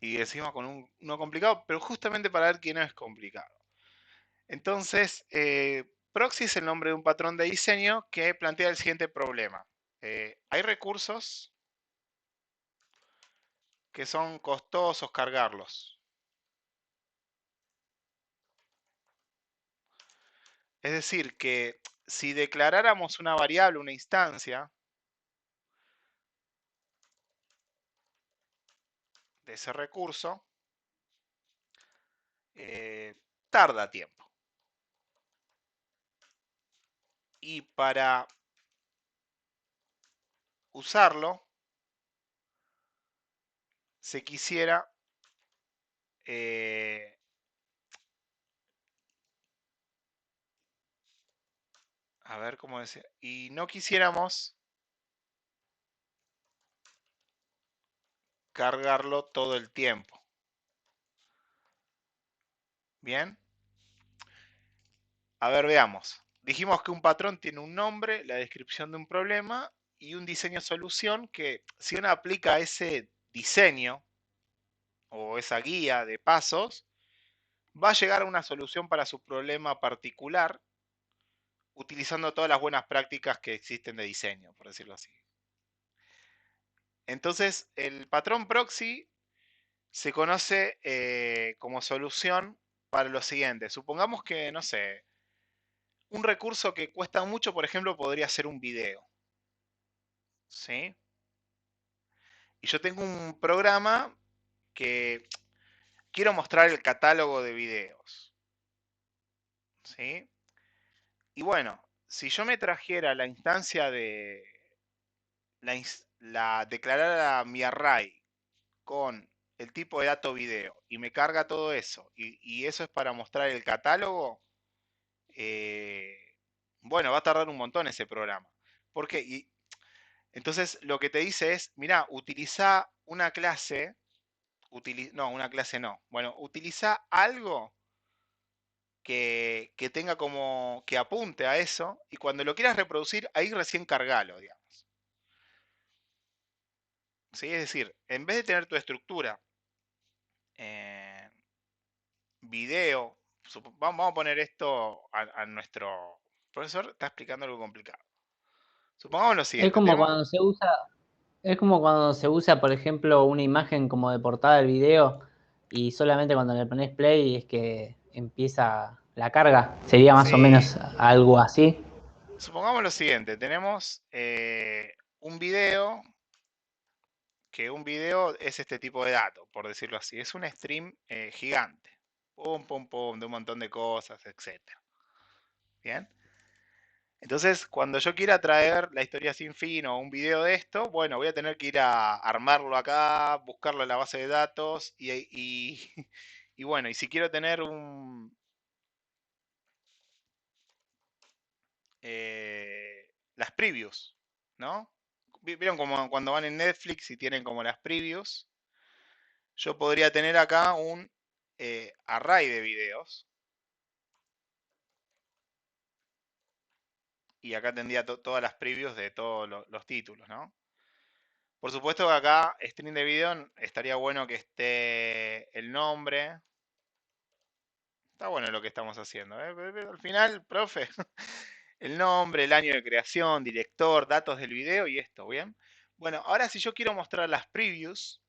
Y decimos con uno complicado, pero justamente para ver quién no es complicado. Entonces, proxy es el nombre de un patrón de diseño que plantea el siguiente problema. Hay recursos que son costosos cargarlos. Es decir, que si declaráramos una variable, una instancia, de ese recurso tarda tiempo. Y para usarlo, se quisiera a ver cómo decir, y no quisiéramos cargarlo todo el tiempo. Bien. A ver, veamos. Dijimos que un patrón tiene un nombre, la descripción de un problema y un diseño solución que si uno aplica ese diseño o esa guía de pasos, va a llegar a una solución para su problema particular utilizando todas las buenas prácticas que existen de diseño, por decirlo así. Entonces, el patrón proxy se conoce como solución para lo siguiente. Supongamos que, no sé, un recurso que cuesta mucho, por ejemplo, podría ser un video. ¿Sí? Y yo tengo un programa que quiero mostrar el catálogo de videos. ¿Sí? Y bueno, si yo me trajera la instancia de declarar a mi array con el tipo de dato video y me carga todo eso y eso es para mostrar el catálogo, bueno, va a tardar un montón ese programa. ¿Por qué? Entonces lo que te dice es, mira, utiliza una clase, no, una clase no, bueno, utiliza algo que tenga como, que apunte a eso y cuando lo quieras reproducir, ahí recién cargalo, digamos. ¿Sí? Es decir, en vez de tener tu estructura video, vamos a poner esto a nuestro profesor, está explicando algo complicado. Supongamos lo Es siguiente, como tenemos, cuando se usa, es como cuando se usa, por ejemplo, una imagen como de portada del video y solamente cuando le pones play es que empieza la carga. Sería más o sí, menos algo así. supongamos lo siguiente, tenemos un video, que un video es este tipo de datos, por decirlo así, es un stream gigante, pum, pum, pum, de un montón de cosas, etc. Bien. Entonces, cuando yo quiera traer la historia sin fin o un video de esto, bueno, voy a tener que ir a armarlo acá, buscarlo en la base de datos y bueno, y si quiero tener las previews, ¿no? ¿Vieron como cuando van en Netflix y tienen como las previews? Yo podría tener acá un array de videos. Y acá tendría todas las previews de todos los títulos, ¿no? Por supuesto que acá, stream de video, estaría bueno que esté el nombre. Está bueno lo que estamos haciendo, ¿eh? Al final, profe, el nombre, el año de creación, director, datos del video y esto, ¿bien? Bueno, ahora si yo quiero mostrar las previews,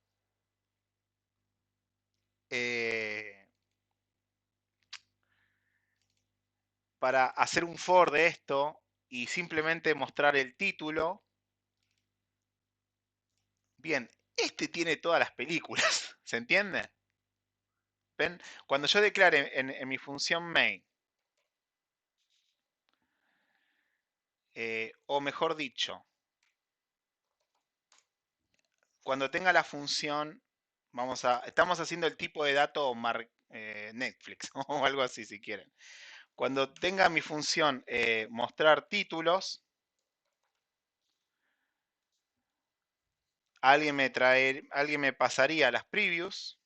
para hacer un for de esto y simplemente mostrar el título, bien, este tiene todas las películas, ¿se entiende? ¿Ven? Cuando yo declare en mi función main, o mejor dicho, cuando tenga la función, estamos haciendo el tipo de dato Netflix o algo así si quieren. Cuando tenga mi función mostrar títulos, alguien me pasaría las previews,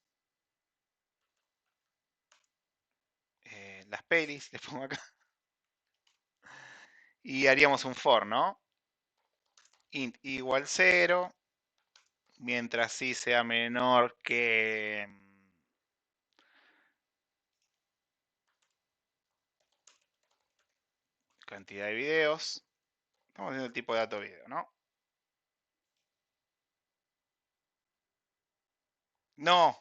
las pelis, les pongo acá, y haríamos un for, ¿no? Int igual 0, mientras sí sea menor que cantidad de videos. Estamos haciendo el tipo de dato video, ¿no? No,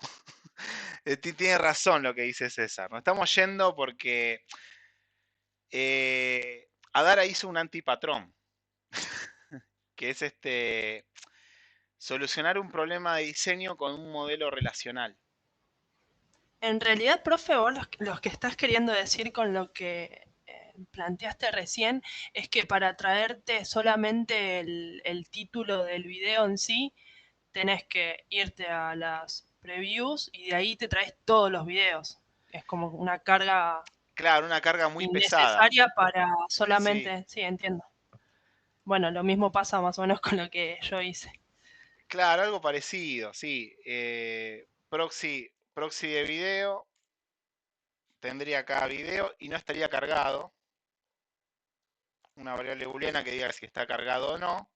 tiene razón lo que dice César. Nos estamos yendo porque Adara hizo un antipatrón, que es Solucionar un problema de diseño con un modelo relacional. En realidad, profe, vos los que estás queriendo decir con lo que planteaste recién es que para traerte solamente el título del video en sí, tenés que irte a las previews y de ahí te traes todos los videos. Es como una carga Claro, una carga muy pesada. innecesaria para Sí, solamente... Sí, entiendo. Bueno, lo mismo pasa más o menos con lo que yo hice. claro, algo parecido, sí. Proxy de video, tendría acá video y no estaría cargado. Una variable booleana que diga si está cargado o no.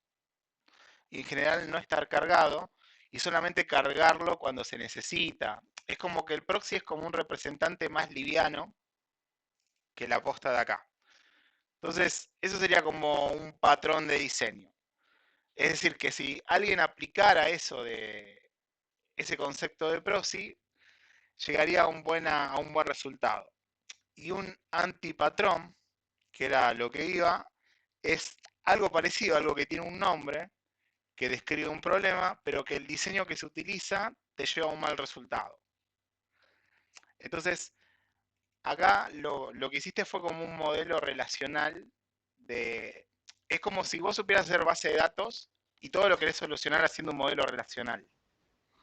Y en general no estar cargado y solamente cargarlo cuando se necesita. Es como que el proxy es como un representante más liviano que la posta de acá. Entonces, eso sería como un patrón de diseño. Es decir, que si alguien aplicara eso de ese concepto de proxy, llegaría a un buen resultado. Y un antipatrón, que era lo que iba, es algo parecido, algo que tiene un nombre, que describe un problema, pero que el diseño que se utiliza te lleva a un mal resultado. Entonces, acá lo que hiciste fue como un modelo relacional de... Es como si vos supieras hacer base de datos y todo lo querés solucionar haciendo un modelo relacional.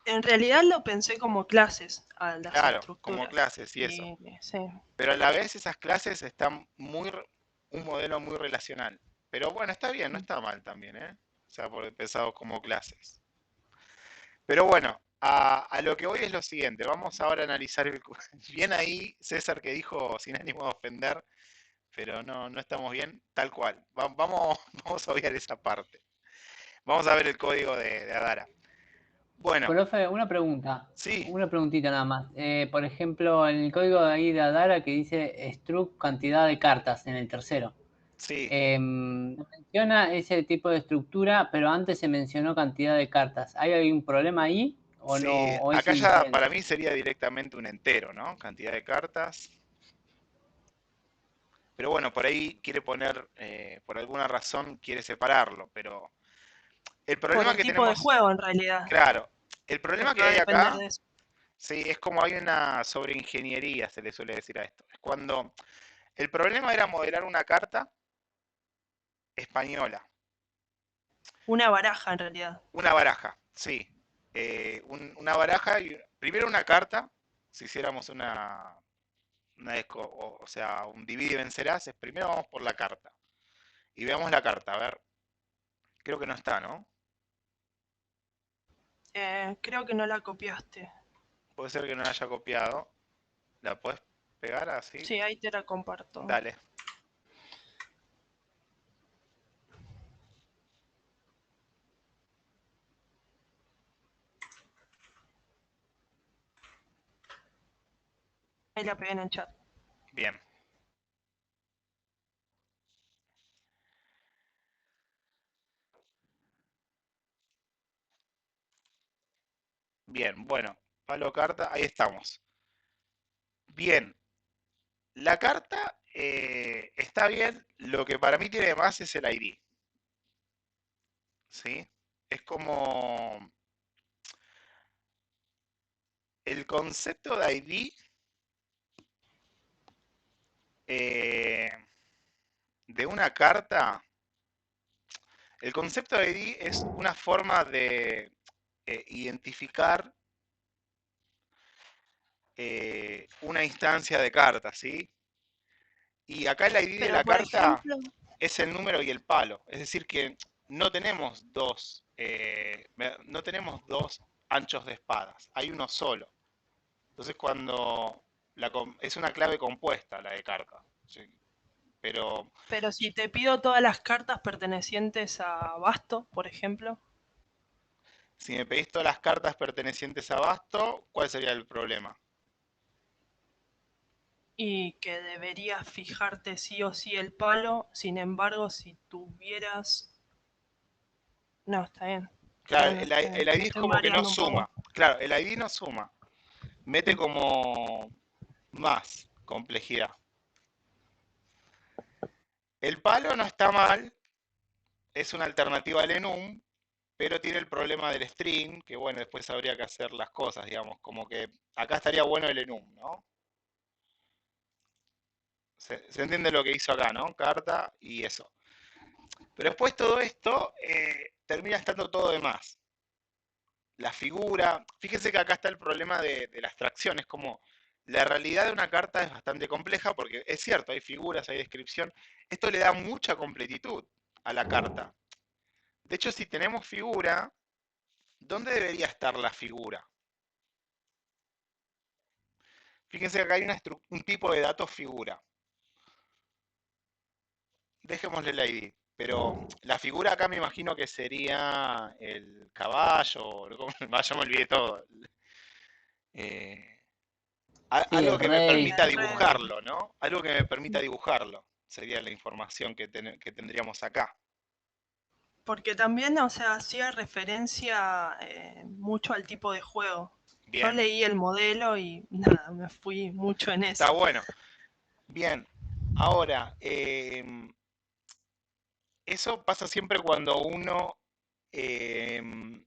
En realidad lo pensé como clases a las Claro, como estructuras. clases y eso. Sí. Pero a la vez esas clases están un modelo muy relacional. Pero bueno, está bien, no está mal también, ¿eh? O sea, por pensado como clases. Pero bueno, a lo que voy es lo siguiente. Vamos ahora a analizar bien ahí César que dijo sin ánimo de ofender, pero no estamos bien, tal cual. Vamos a obviar esa parte. Vamos a ver el código de Adara. Bueno, Profe, una pregunta, sí, una preguntita nada más. Por ejemplo, en el código de ahí de Adara que dice struct cantidad de cartas en el tercero. sí, Menciona ese tipo de estructura, pero antes se mencionó cantidad de cartas. ¿Hay algún problema ahí o no? sí. ¿O es Acá ya para indiferente? mí sería directamente un entero, ¿no? Cantidad de cartas. Pero bueno, por ahí quiere poner, por alguna razón quiere separarlo, pero el Por problema el que tipo de tenemos, juego en realidad. claro, el problema que Va a hay depender acá, de eso. sí, es como hay una sobreingeniería, se le suele decir a esto. Es cuando el problema era modelar una carta española, Una baraja en realidad. una baraja, sí. Una baraja, y primero una carta, si hiciéramos o sea, un divide y vencerás, es primero vamos por la carta. Y veamos la carta, a ver, creo que no está, ¿no? Creo que no la copiaste. Puede ser que no la haya copiado. ¿La puedes pegar así? Sí, ahí te la comparto. Dale. Ahí la pegué en el chat. Bien. Bien, bueno, palo carta, ahí estamos. Bien, la carta está bien, lo que para mí tiene de más es el ID. ¿Sí? Es como el concepto de ID de una carta. El concepto de ID es una forma de identificar una instancia de carta, ¿sí? Y acá el ID de Pero la por carta ejemplo, es el número y el palo. Es decir, que no tenemos no tenemos dos anchos de espadas, hay uno solo. Entonces cuando es una clave compuesta la de carta. ¿Sí? Pero pero si te pido todas las cartas pertenecientes a Basto, por ejemplo, si me pedís todas las cartas pertenecientes a Basto, ¿cuál sería el problema? y que deberías fijarte sí o sí el palo, sin embargo, si tuvieras... No, está bien. Claro, Bueno, el me ID es estoy como que no mareando un poco. suma. Claro, el ID no suma. Mete como más complejidad. El palo no está mal, es una alternativa al enum, pero tiene el problema del string, que bueno, después habría que hacer las cosas, digamos, como que acá estaría bueno el enum, ¿no? Se entiende lo que hizo acá, ¿no? Carta y eso. Pero después todo esto termina estando todo de más. La figura, fíjense que acá está el problema de la abstracción, es como la realidad de una carta es bastante compleja porque es cierto, hay figuras, hay descripción, esto le da mucha completitud a la carta. De hecho, si tenemos figura, ¿dónde debería estar la figura? Fíjense que acá hay un tipo de datos figura. Dejémosle el ID, pero la figura acá me imagino que sería el caballo, ya me olvidé todo. Eh, Sí, algo el que me rey. permita El rey. dibujarlo, ¿no? Algo que me permita dibujarlo. Sería la información que tendríamos acá. Porque también, o sea, hacía referencia mucho al tipo de juego. Yo Bien, leí el modelo y nada, me fui mucho en está eso. bueno. Bien, ahora, eso pasa siempre cuando uno tiene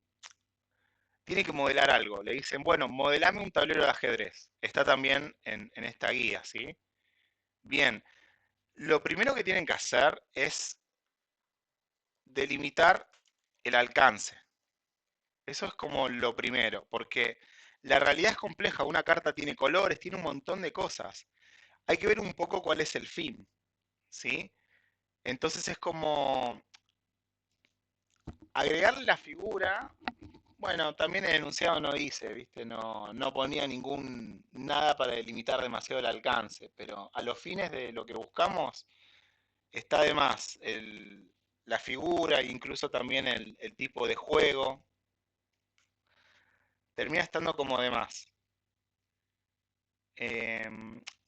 que modelar algo. Le dicen, bueno, modelame un tablero de ajedrez. Está también en esta guía, ¿sí? Bien, lo primero que tienen que hacer es delimitar el alcance. Eso es como lo primero, porque la realidad es compleja. Una carta tiene colores, tiene un montón de cosas. Hay que ver un poco cuál es el fin, ¿sí? Entonces es como agregarle la figura. Bueno, también el enunciado no dice, ¿viste? No ponía nada para delimitar demasiado el alcance, pero a los fines de lo que buscamos está de más la figura, incluso también el tipo de juego, termina estando como de más.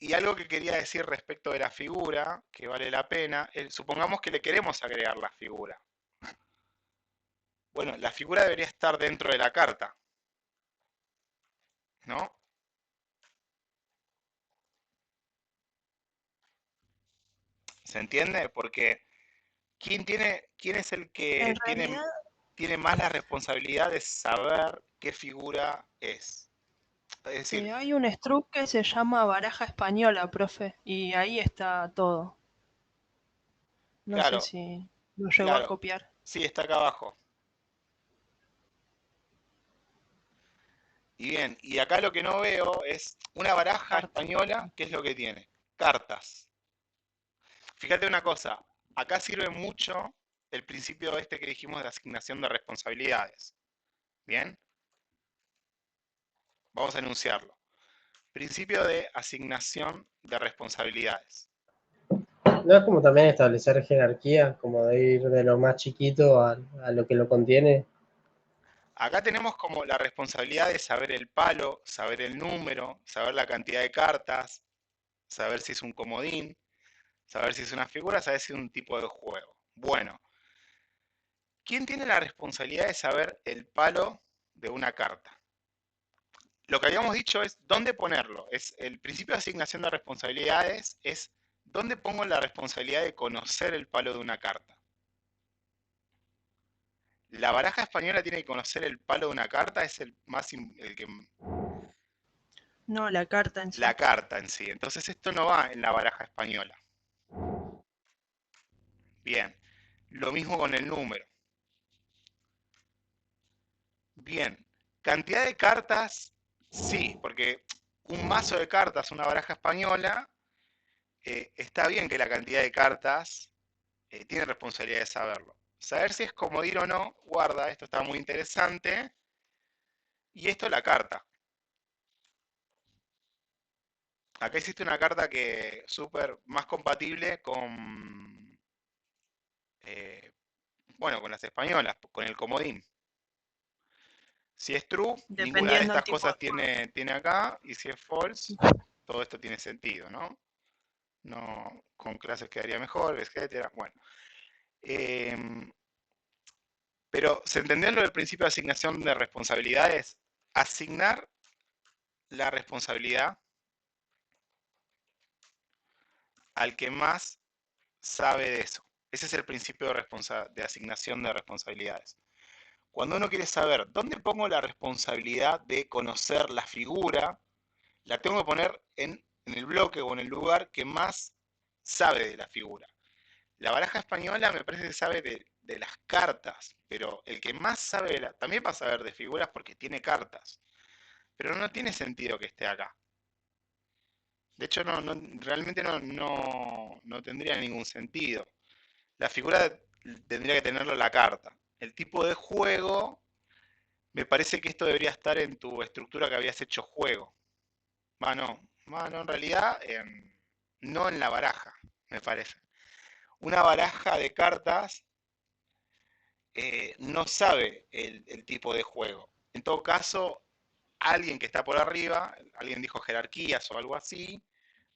Y algo que quería decir respecto de la figura, que vale la pena, supongamos que le queremos agregar la figura. Bueno, la figura debería estar dentro de la carta, ¿no? ¿Se entiende? Porque quién es el En que realidad, tiene más la responsabilidad de saber qué figura es? Es decir, hay un struct que se llama baraja española, profe, y ahí está todo. No sé claro, si lo llegó a claro, copiar. sí, está acá abajo. Y bien, y acá lo que no veo es una baraja Carta. española, ¿qué es lo que tiene? Cartas. Fíjate una cosa, acá sirve mucho el principio este que dijimos de asignación de responsabilidades. Bien, vamos a enunciarlo. Principio de asignación de responsabilidades. No es como también establecer jerarquía, como de ir de lo más chiquito a lo que lo contiene. Acá tenemos como la responsabilidad de saber el palo, saber el número, saber la cantidad de cartas, saber si es un comodín, saber si es una figura, saber si es un tipo de juego. Bueno, ¿quién tiene la responsabilidad de saber el palo de una carta? Lo que habíamos dicho es dónde ponerlo. Es el principio de asignación de responsabilidades es dónde pongo la responsabilidad de conocer el palo de una carta. La baraja española tiene que conocer el palo de una carta, es el que No, la carta en la sí. carta en sí. Entonces esto no va en la baraja española. Bien, lo mismo con el número. Bien, cantidad de cartas, sí, porque un mazo de cartas, una baraja española, está bien que la cantidad de cartas tiene responsabilidad de saberlo. Saber si es comodín o no, guarda, esto está muy interesante. Y esto es la carta. Acá existe una carta que súper más compatible con, eh, bueno, con las españolas, con el comodín. Si es true, ninguna de Dependiendo del estas tipo de cosas juego. tiene acá. Y si es false, todo esto tiene sentido, ¿no? No, con clases quedaría mejor, etcétera. Bueno, em, pero ¿se entendió lo del principio de asignación de responsabilidades? Asignar la responsabilidad al que más sabe de eso. Ese es el principio de asignación de responsabilidades. Cuando uno quiere saber dónde pongo la responsabilidad de conocer la figura, la tengo que poner en el bloque o en el lugar que más sabe de la figura. La baraja española me parece que sabe de las cartas, pero el que más sabe, también va a saber de figuras porque tiene cartas, pero no tiene sentido que esté acá. De hecho, realmente no tendría ningún sentido. La figura tendría que tenerlo la carta. El tipo de juego, me parece que esto debería estar en tu estructura que habías hecho juego. Bueno, en realidad no en la baraja, me parece. Una baraja de cartas no sabe el tipo de juego. En todo caso, alguien que está por arriba, alguien dijo jerarquías o algo así,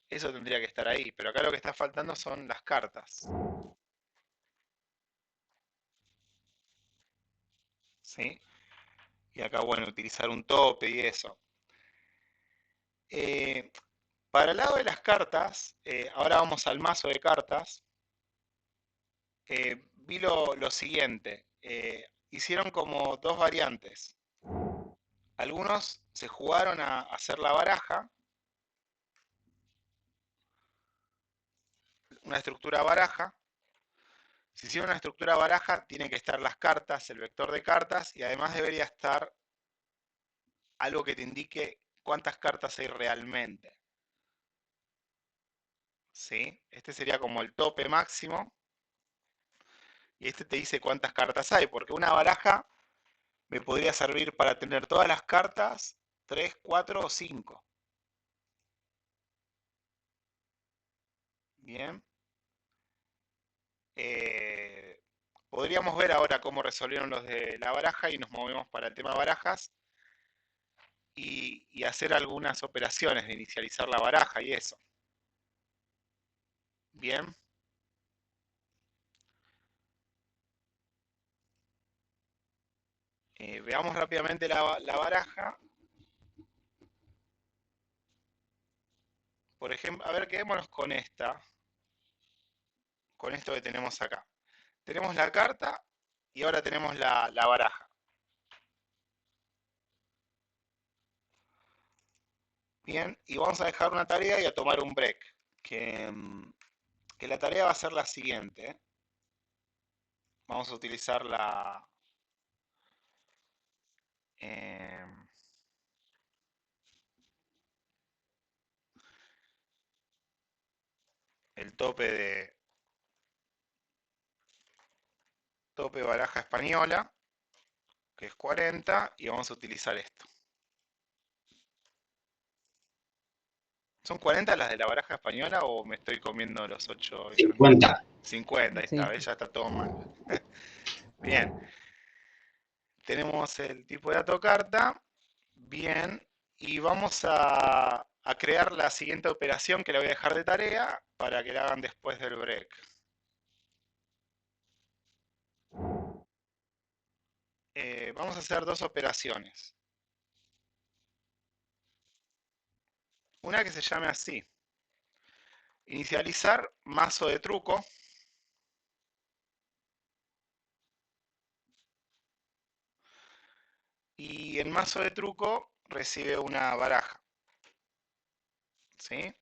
eso tendría que estar ahí. Pero acá lo que está faltando son las cartas. ¿Sí? Y acá, bueno, utilizar un tope y eso. Para el lado de las cartas, ahora vamos al mazo de cartas. Vi lo siguiente. Hicieron como dos variantes. Algunos se jugaron a hacer la baraja, una estructura baraja. Si hicieron una estructura baraja, tienen que estar las cartas, el vector de cartas, y además debería estar algo que te indique cuántas cartas hay realmente. ¿Sí? Este sería como el tope máximo. Y este te dice cuántas cartas hay, porque una baraja me podría servir para tener todas las cartas, 3, 4 o 5. Bien. Podríamos ver ahora cómo resolvieron los de la baraja y nos movemos para el tema barajas y hacer algunas operaciones de inicializar la baraja y eso. Bien. Veamos rápidamente la baraja. Por ejemplo, a ver, quedémonos con esta. Con esto que tenemos acá. Tenemos la carta y ahora tenemos la baraja. Bien, y vamos a dejar una tarea y a tomar un break. Que la tarea va a ser la siguiente. Vamos a utilizar el tope baraja española, que es 40, y vamos a utilizar esto. ¿Son 40 las de la baraja española o me estoy comiendo los 8? 50. 50, ahí Sí. está, ya está todo mal. Bien. Tenemos el tipo de dato carta. Bien. Y vamos a crear la siguiente operación que la voy a dejar de tarea para que la hagan después del break. Vamos a hacer dos operaciones. Una que se llame así. Inicializar mazo de truco. Y en mazo de truco recibe una baraja. ¿Sí?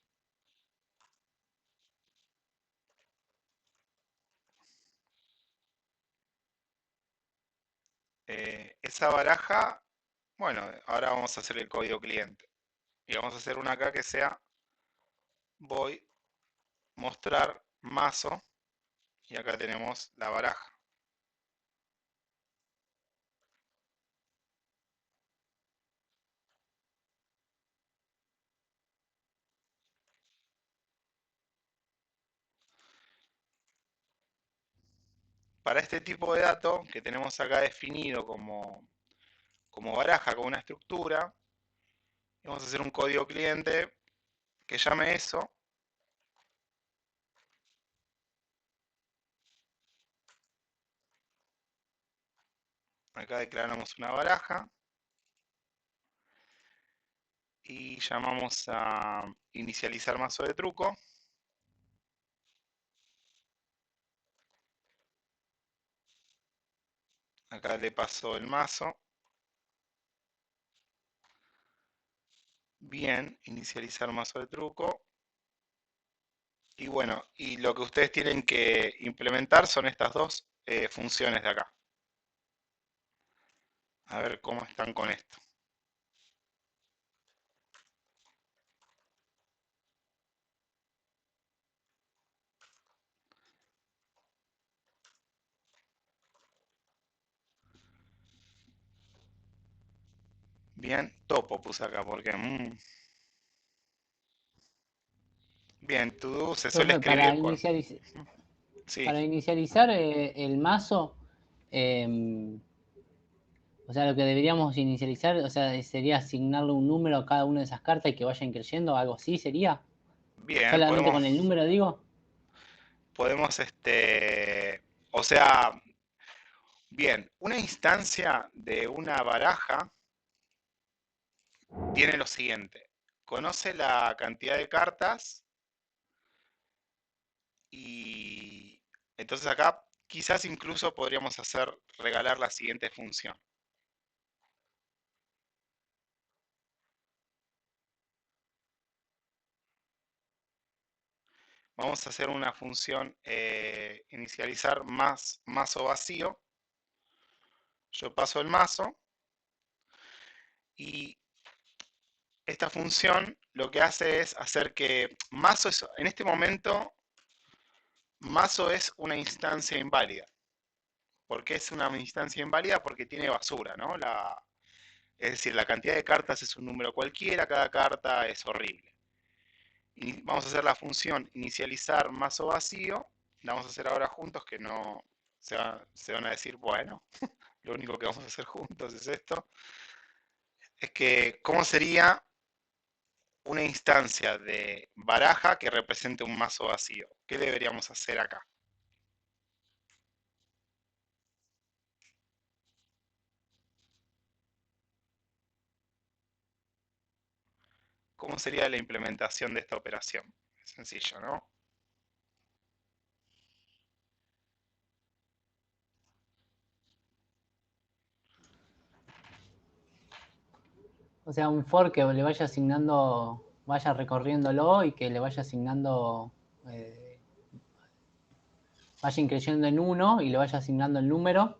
Esa baraja, bueno, ahora vamos a hacer el código cliente. Y vamos a hacer una acá que sea voy mostrar mazo. Y acá tenemos la baraja. Para este tipo de dato que tenemos acá definido como baraja, como una estructura, vamos a hacer un código cliente que llame eso. Acá declaramos una baraja. Y llamamos a inicializar mazo de truco. Acá le paso el mazo. Bien, inicializar mazo de truco. Y bueno, y lo que ustedes tienen que implementar son estas dos funciones de acá. A ver cómo están con esto. Bien, topo puse acá porque... Bien, to se suele Profe, escribir con... Sí, para inicializar el mazo, o sea, lo que deberíamos inicializar, o sea, sería asignarle un número a cada una de esas cartas y que vayan creciendo, algo así sería. bien, Solamente con el número, digo. podemos, o sea, bien, una instancia de una baraja tiene lo siguiente. Conoce la cantidad de cartas y entonces acá quizás incluso podríamos regalar la siguiente función. Vamos a hacer una función inicializar mazo vacío. Yo paso el mazo y esta función lo que hace es hacer que mazo en este momento mazo es una instancia inválida. ¿Por qué es una instancia inválida? Porque tiene basura, ¿no? Es decir, la cantidad de cartas es un número cualquiera, cada carta es horrible. Y vamos a hacer la función inicializar mazo vacío. La vamos a hacer ahora juntos, que no se van a decir, bueno, lo único que vamos a hacer juntos es esto. Es que, ¿cómo sería una instancia de baraja que represente un mazo vacío? ¿Qué deberíamos hacer acá? ¿Cómo sería la implementación de esta operación? Es sencillo, ¿no? O sea, un for que le vaya asignando, vaya recorriéndolo y que le vaya asignando, vaya increyendo en 1 y le vaya asignando el número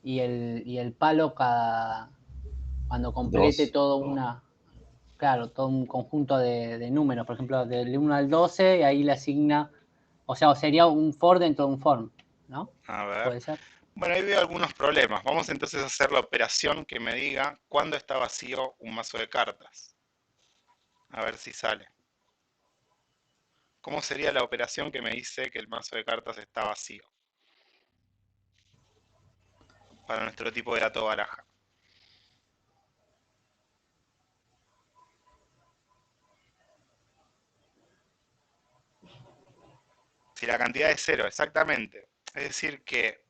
y el palo cuando complete todo todo un conjunto de números, por ejemplo, del 1 al 12, y ahí le asigna, o sea, sería un for dentro de un for, ¿no? A ver. Puede ser. Bueno, ahí veo algunos problemas. Vamos entonces a hacer la operación que me diga cuándo está vacío un mazo de cartas. A ver si sale. ¿Cómo sería la operación que me dice que el mazo de cartas está vacío? Para nuestro tipo de dato baraja. Si la cantidad es 0, exactamente. Es decir que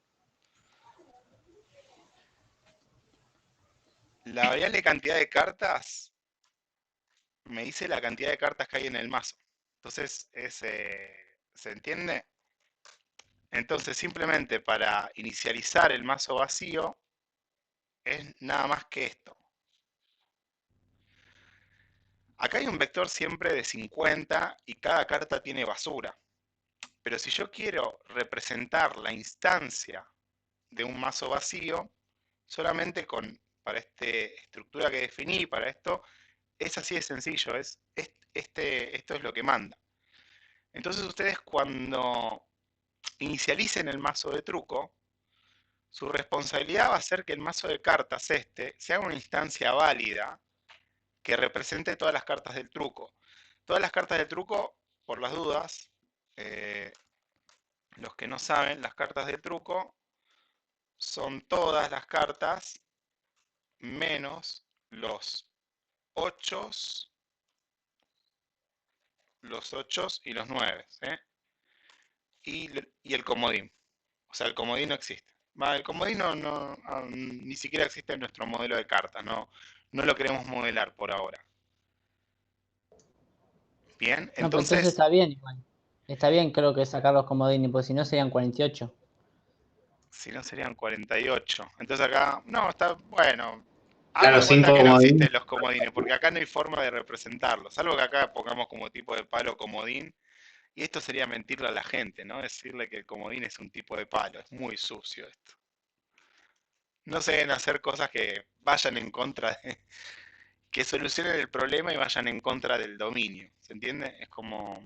la variable cantidad de cartas me dice la cantidad de cartas que hay en el mazo. Entonces, ¿se entiende? Entonces, simplemente para inicializar el mazo vacío, es nada más que esto. Acá hay un vector siempre de 50 y cada carta tiene basura. Pero si yo quiero representar la instancia de un mazo vacío, solamente para esta estructura que definí, para esto, es así de sencillo, esto es lo que manda. Entonces ustedes cuando inicialicen el mazo de truco, su responsabilidad va a ser que el mazo de cartas sea una instancia válida que represente todas las cartas del truco. Todas las cartas del truco, por las dudas, los que no saben, las cartas del truco son todas las cartas menos los 8 y los 9, ¿eh? Y el comodín. O sea, el comodín no existe. El comodín ni siquiera existe en nuestro modelo de cartas, no lo queremos modelar por ahora. Bien, No, pues entonces entonces, está bien igual. Está bien, creo que sacar los comodines, porque si no serían 48. Si no serían 48. Entonces acá, no, está bueno. Claro, Hagamos sin cuenta que no comodín. existen los comodines, porque acá no hay forma de representarlos. Salvo que acá pongamos como tipo de palo comodín. Y esto sería mentirle a la gente, ¿no? Decirle que el comodín es un tipo de palo. Es muy sucio esto. No se deben hacer cosas que vayan en contra de, que solucionen el problema y vayan en contra del dominio. ¿Se entiende? Es como,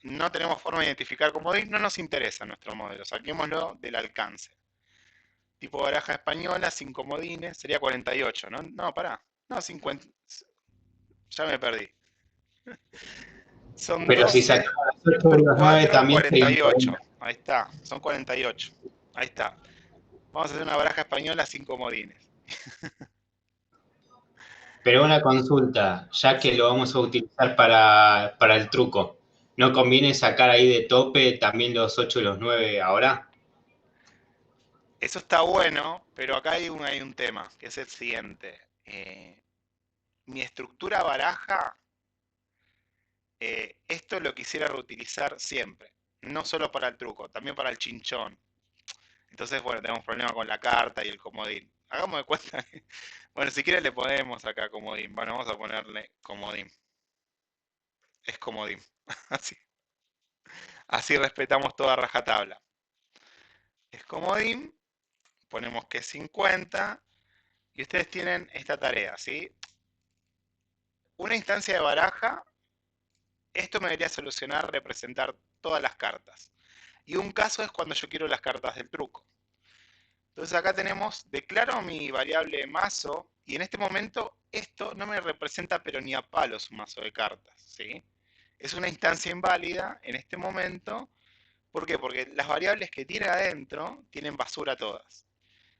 no tenemos forma de identificar comodín, no nos interesa nuestro modelo. Saquémoslo del alcance. Tipo baraja española, sin comodines, sería 48, ¿no? No, pará. No, 50. Ya me perdí. Son Pero si 12 sacamos los 8 y por los 9 4, también serían 48. 40. Ahí está, son 48. Ahí está. Vamos a hacer una baraja española sin comodines. Pero una consulta, ya que Sí. lo vamos a utilizar para el truco, ¿no conviene sacar ahí de tope también los 8 y los 9 ahora? Eso está bueno, pero acá hay un tema, que es el siguiente. Mi estructura baraja, esto lo quisiera reutilizar siempre. No solo para el truco, también para el chinchón. Entonces, bueno, tenemos problema con la carta y el comodín. Hagamos de cuenta que, bueno, si quieres le ponemos acá comodín. Bueno, vamos a ponerle comodín. Es comodín. Así, así respetamos toda rajatabla. Es comodín, ponemos que es 50 y ustedes tienen esta tarea, ¿sí? Una instancia de baraja, esto me debería solucionar representar todas las cartas. Y un caso es cuando yo quiero las cartas del truco. Entonces acá tenemos, declaro mi variable mazo, y en este momento esto no me representa pero ni a palos un mazo de cartas, ¿sí? Es una instancia inválida en este momento. ¿Por qué? Porque las variables que tiene adentro tienen basura todas.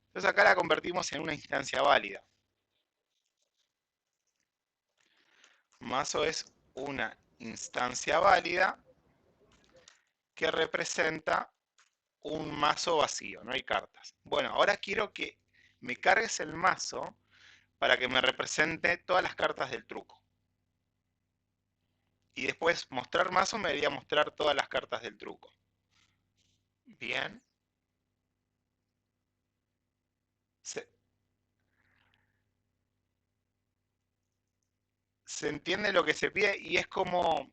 Entonces acá la convertimos en una instancia válida. Mazo es una instancia válida que representa un mazo vacío, no hay cartas. Bueno, ahora quiero que me cargues el mazo para que me represente todas las cartas del truco. Y después mostrar mazo me debería mostrar todas las cartas del truco. Bien. Se entiende lo que se pide y es como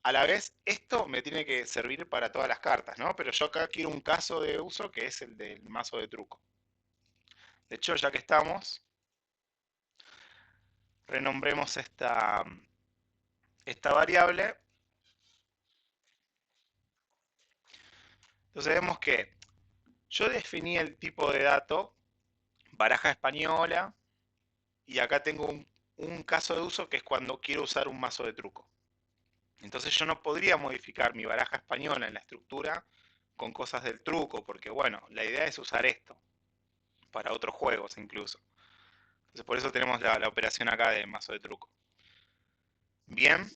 a la vez esto me tiene que servir para todas las cartas, ¿no? Pero yo acá quiero un caso de uso que es el del mazo de truco. De hecho, ya que estamos, renombremos esta variable. Entonces vemos que yo definí el tipo de dato, baraja española, y acá tengo un caso de uso que es cuando quiero usar un mazo de truco. Entonces yo no podría modificar mi baraja española en la estructura con cosas del truco, porque bueno, la idea es usar esto para otros juegos incluso. Entonces por eso tenemos la operación acá de mazo de truco. Bien.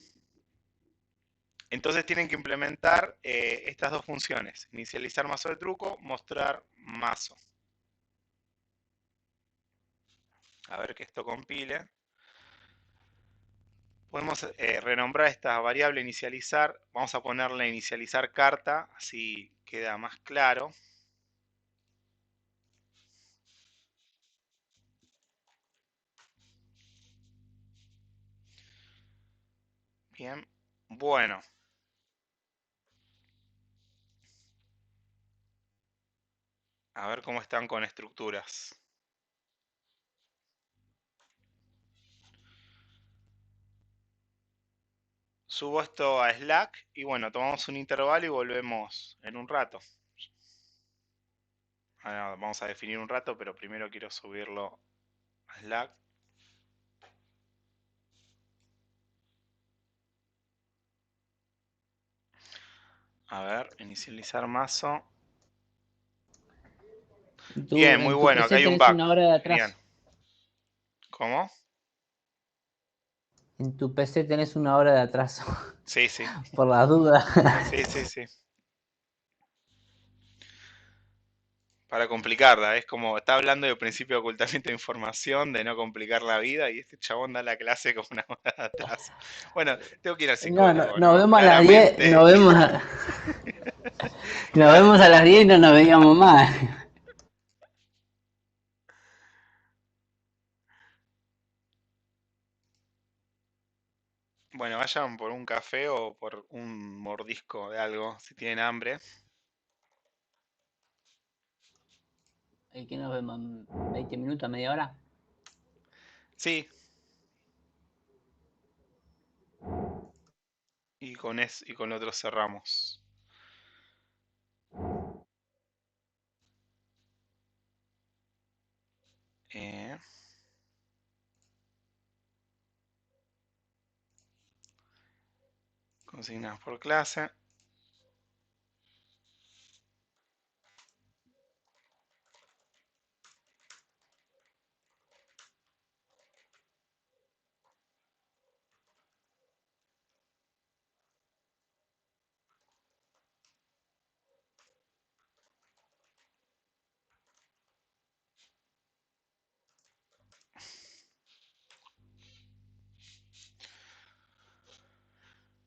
Entonces tienen que implementar estas dos funciones. Inicializar mazo de truco, mostrar mazo. A ver que esto compile. Podemos renombrar esta variable inicializar. Vamos a ponerle inicializar carta, así queda más claro. Bien, bueno. A ver cómo están con estructuras. Subo esto a Slack y bueno, tomamos un intervalo y volvemos en un rato. Ahora vamos a definir un rato, pero primero quiero subirlo a Slack. A ver, inicializar mazo. Bien, muy En tu bueno, acá PC hay un tenés bug. una hora de Genial. atraso. ¿Cómo? En tu PC tenés una hora de atraso. Sí, sí. Por las dudas. Sí, sí, sí. Para complicarla, es como, está hablando del principio de ocultamiento de información, de no complicar la vida, y este chabón da la clase con una hora de atraso. Bueno, tengo que ir al No, psicólogo, nos ¿no? vemos a las 10. Claramente. Nos vemos a... Nos vemos a las 10 y no nos veíamos más. Bueno, vayan por un café o por un mordisco de algo si tienen hambre. ¿Y qué nos vemos? ¿20 minutos, media hora? Sí. Y con lo otro cerramos. Consignas por clase.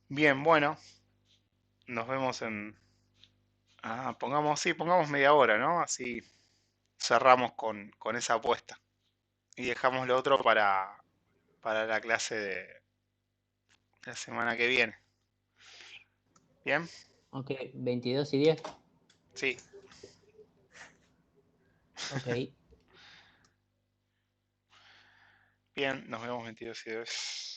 Bien, bueno. Nos vemos en... pongamos media hora, ¿no? Así cerramos con esa apuesta. Y dejamos lo otro para la clase de la semana que viene. ¿Bien? Ok, 22 y 10. Sí. Ok. Bien, nos vemos 22 y 10.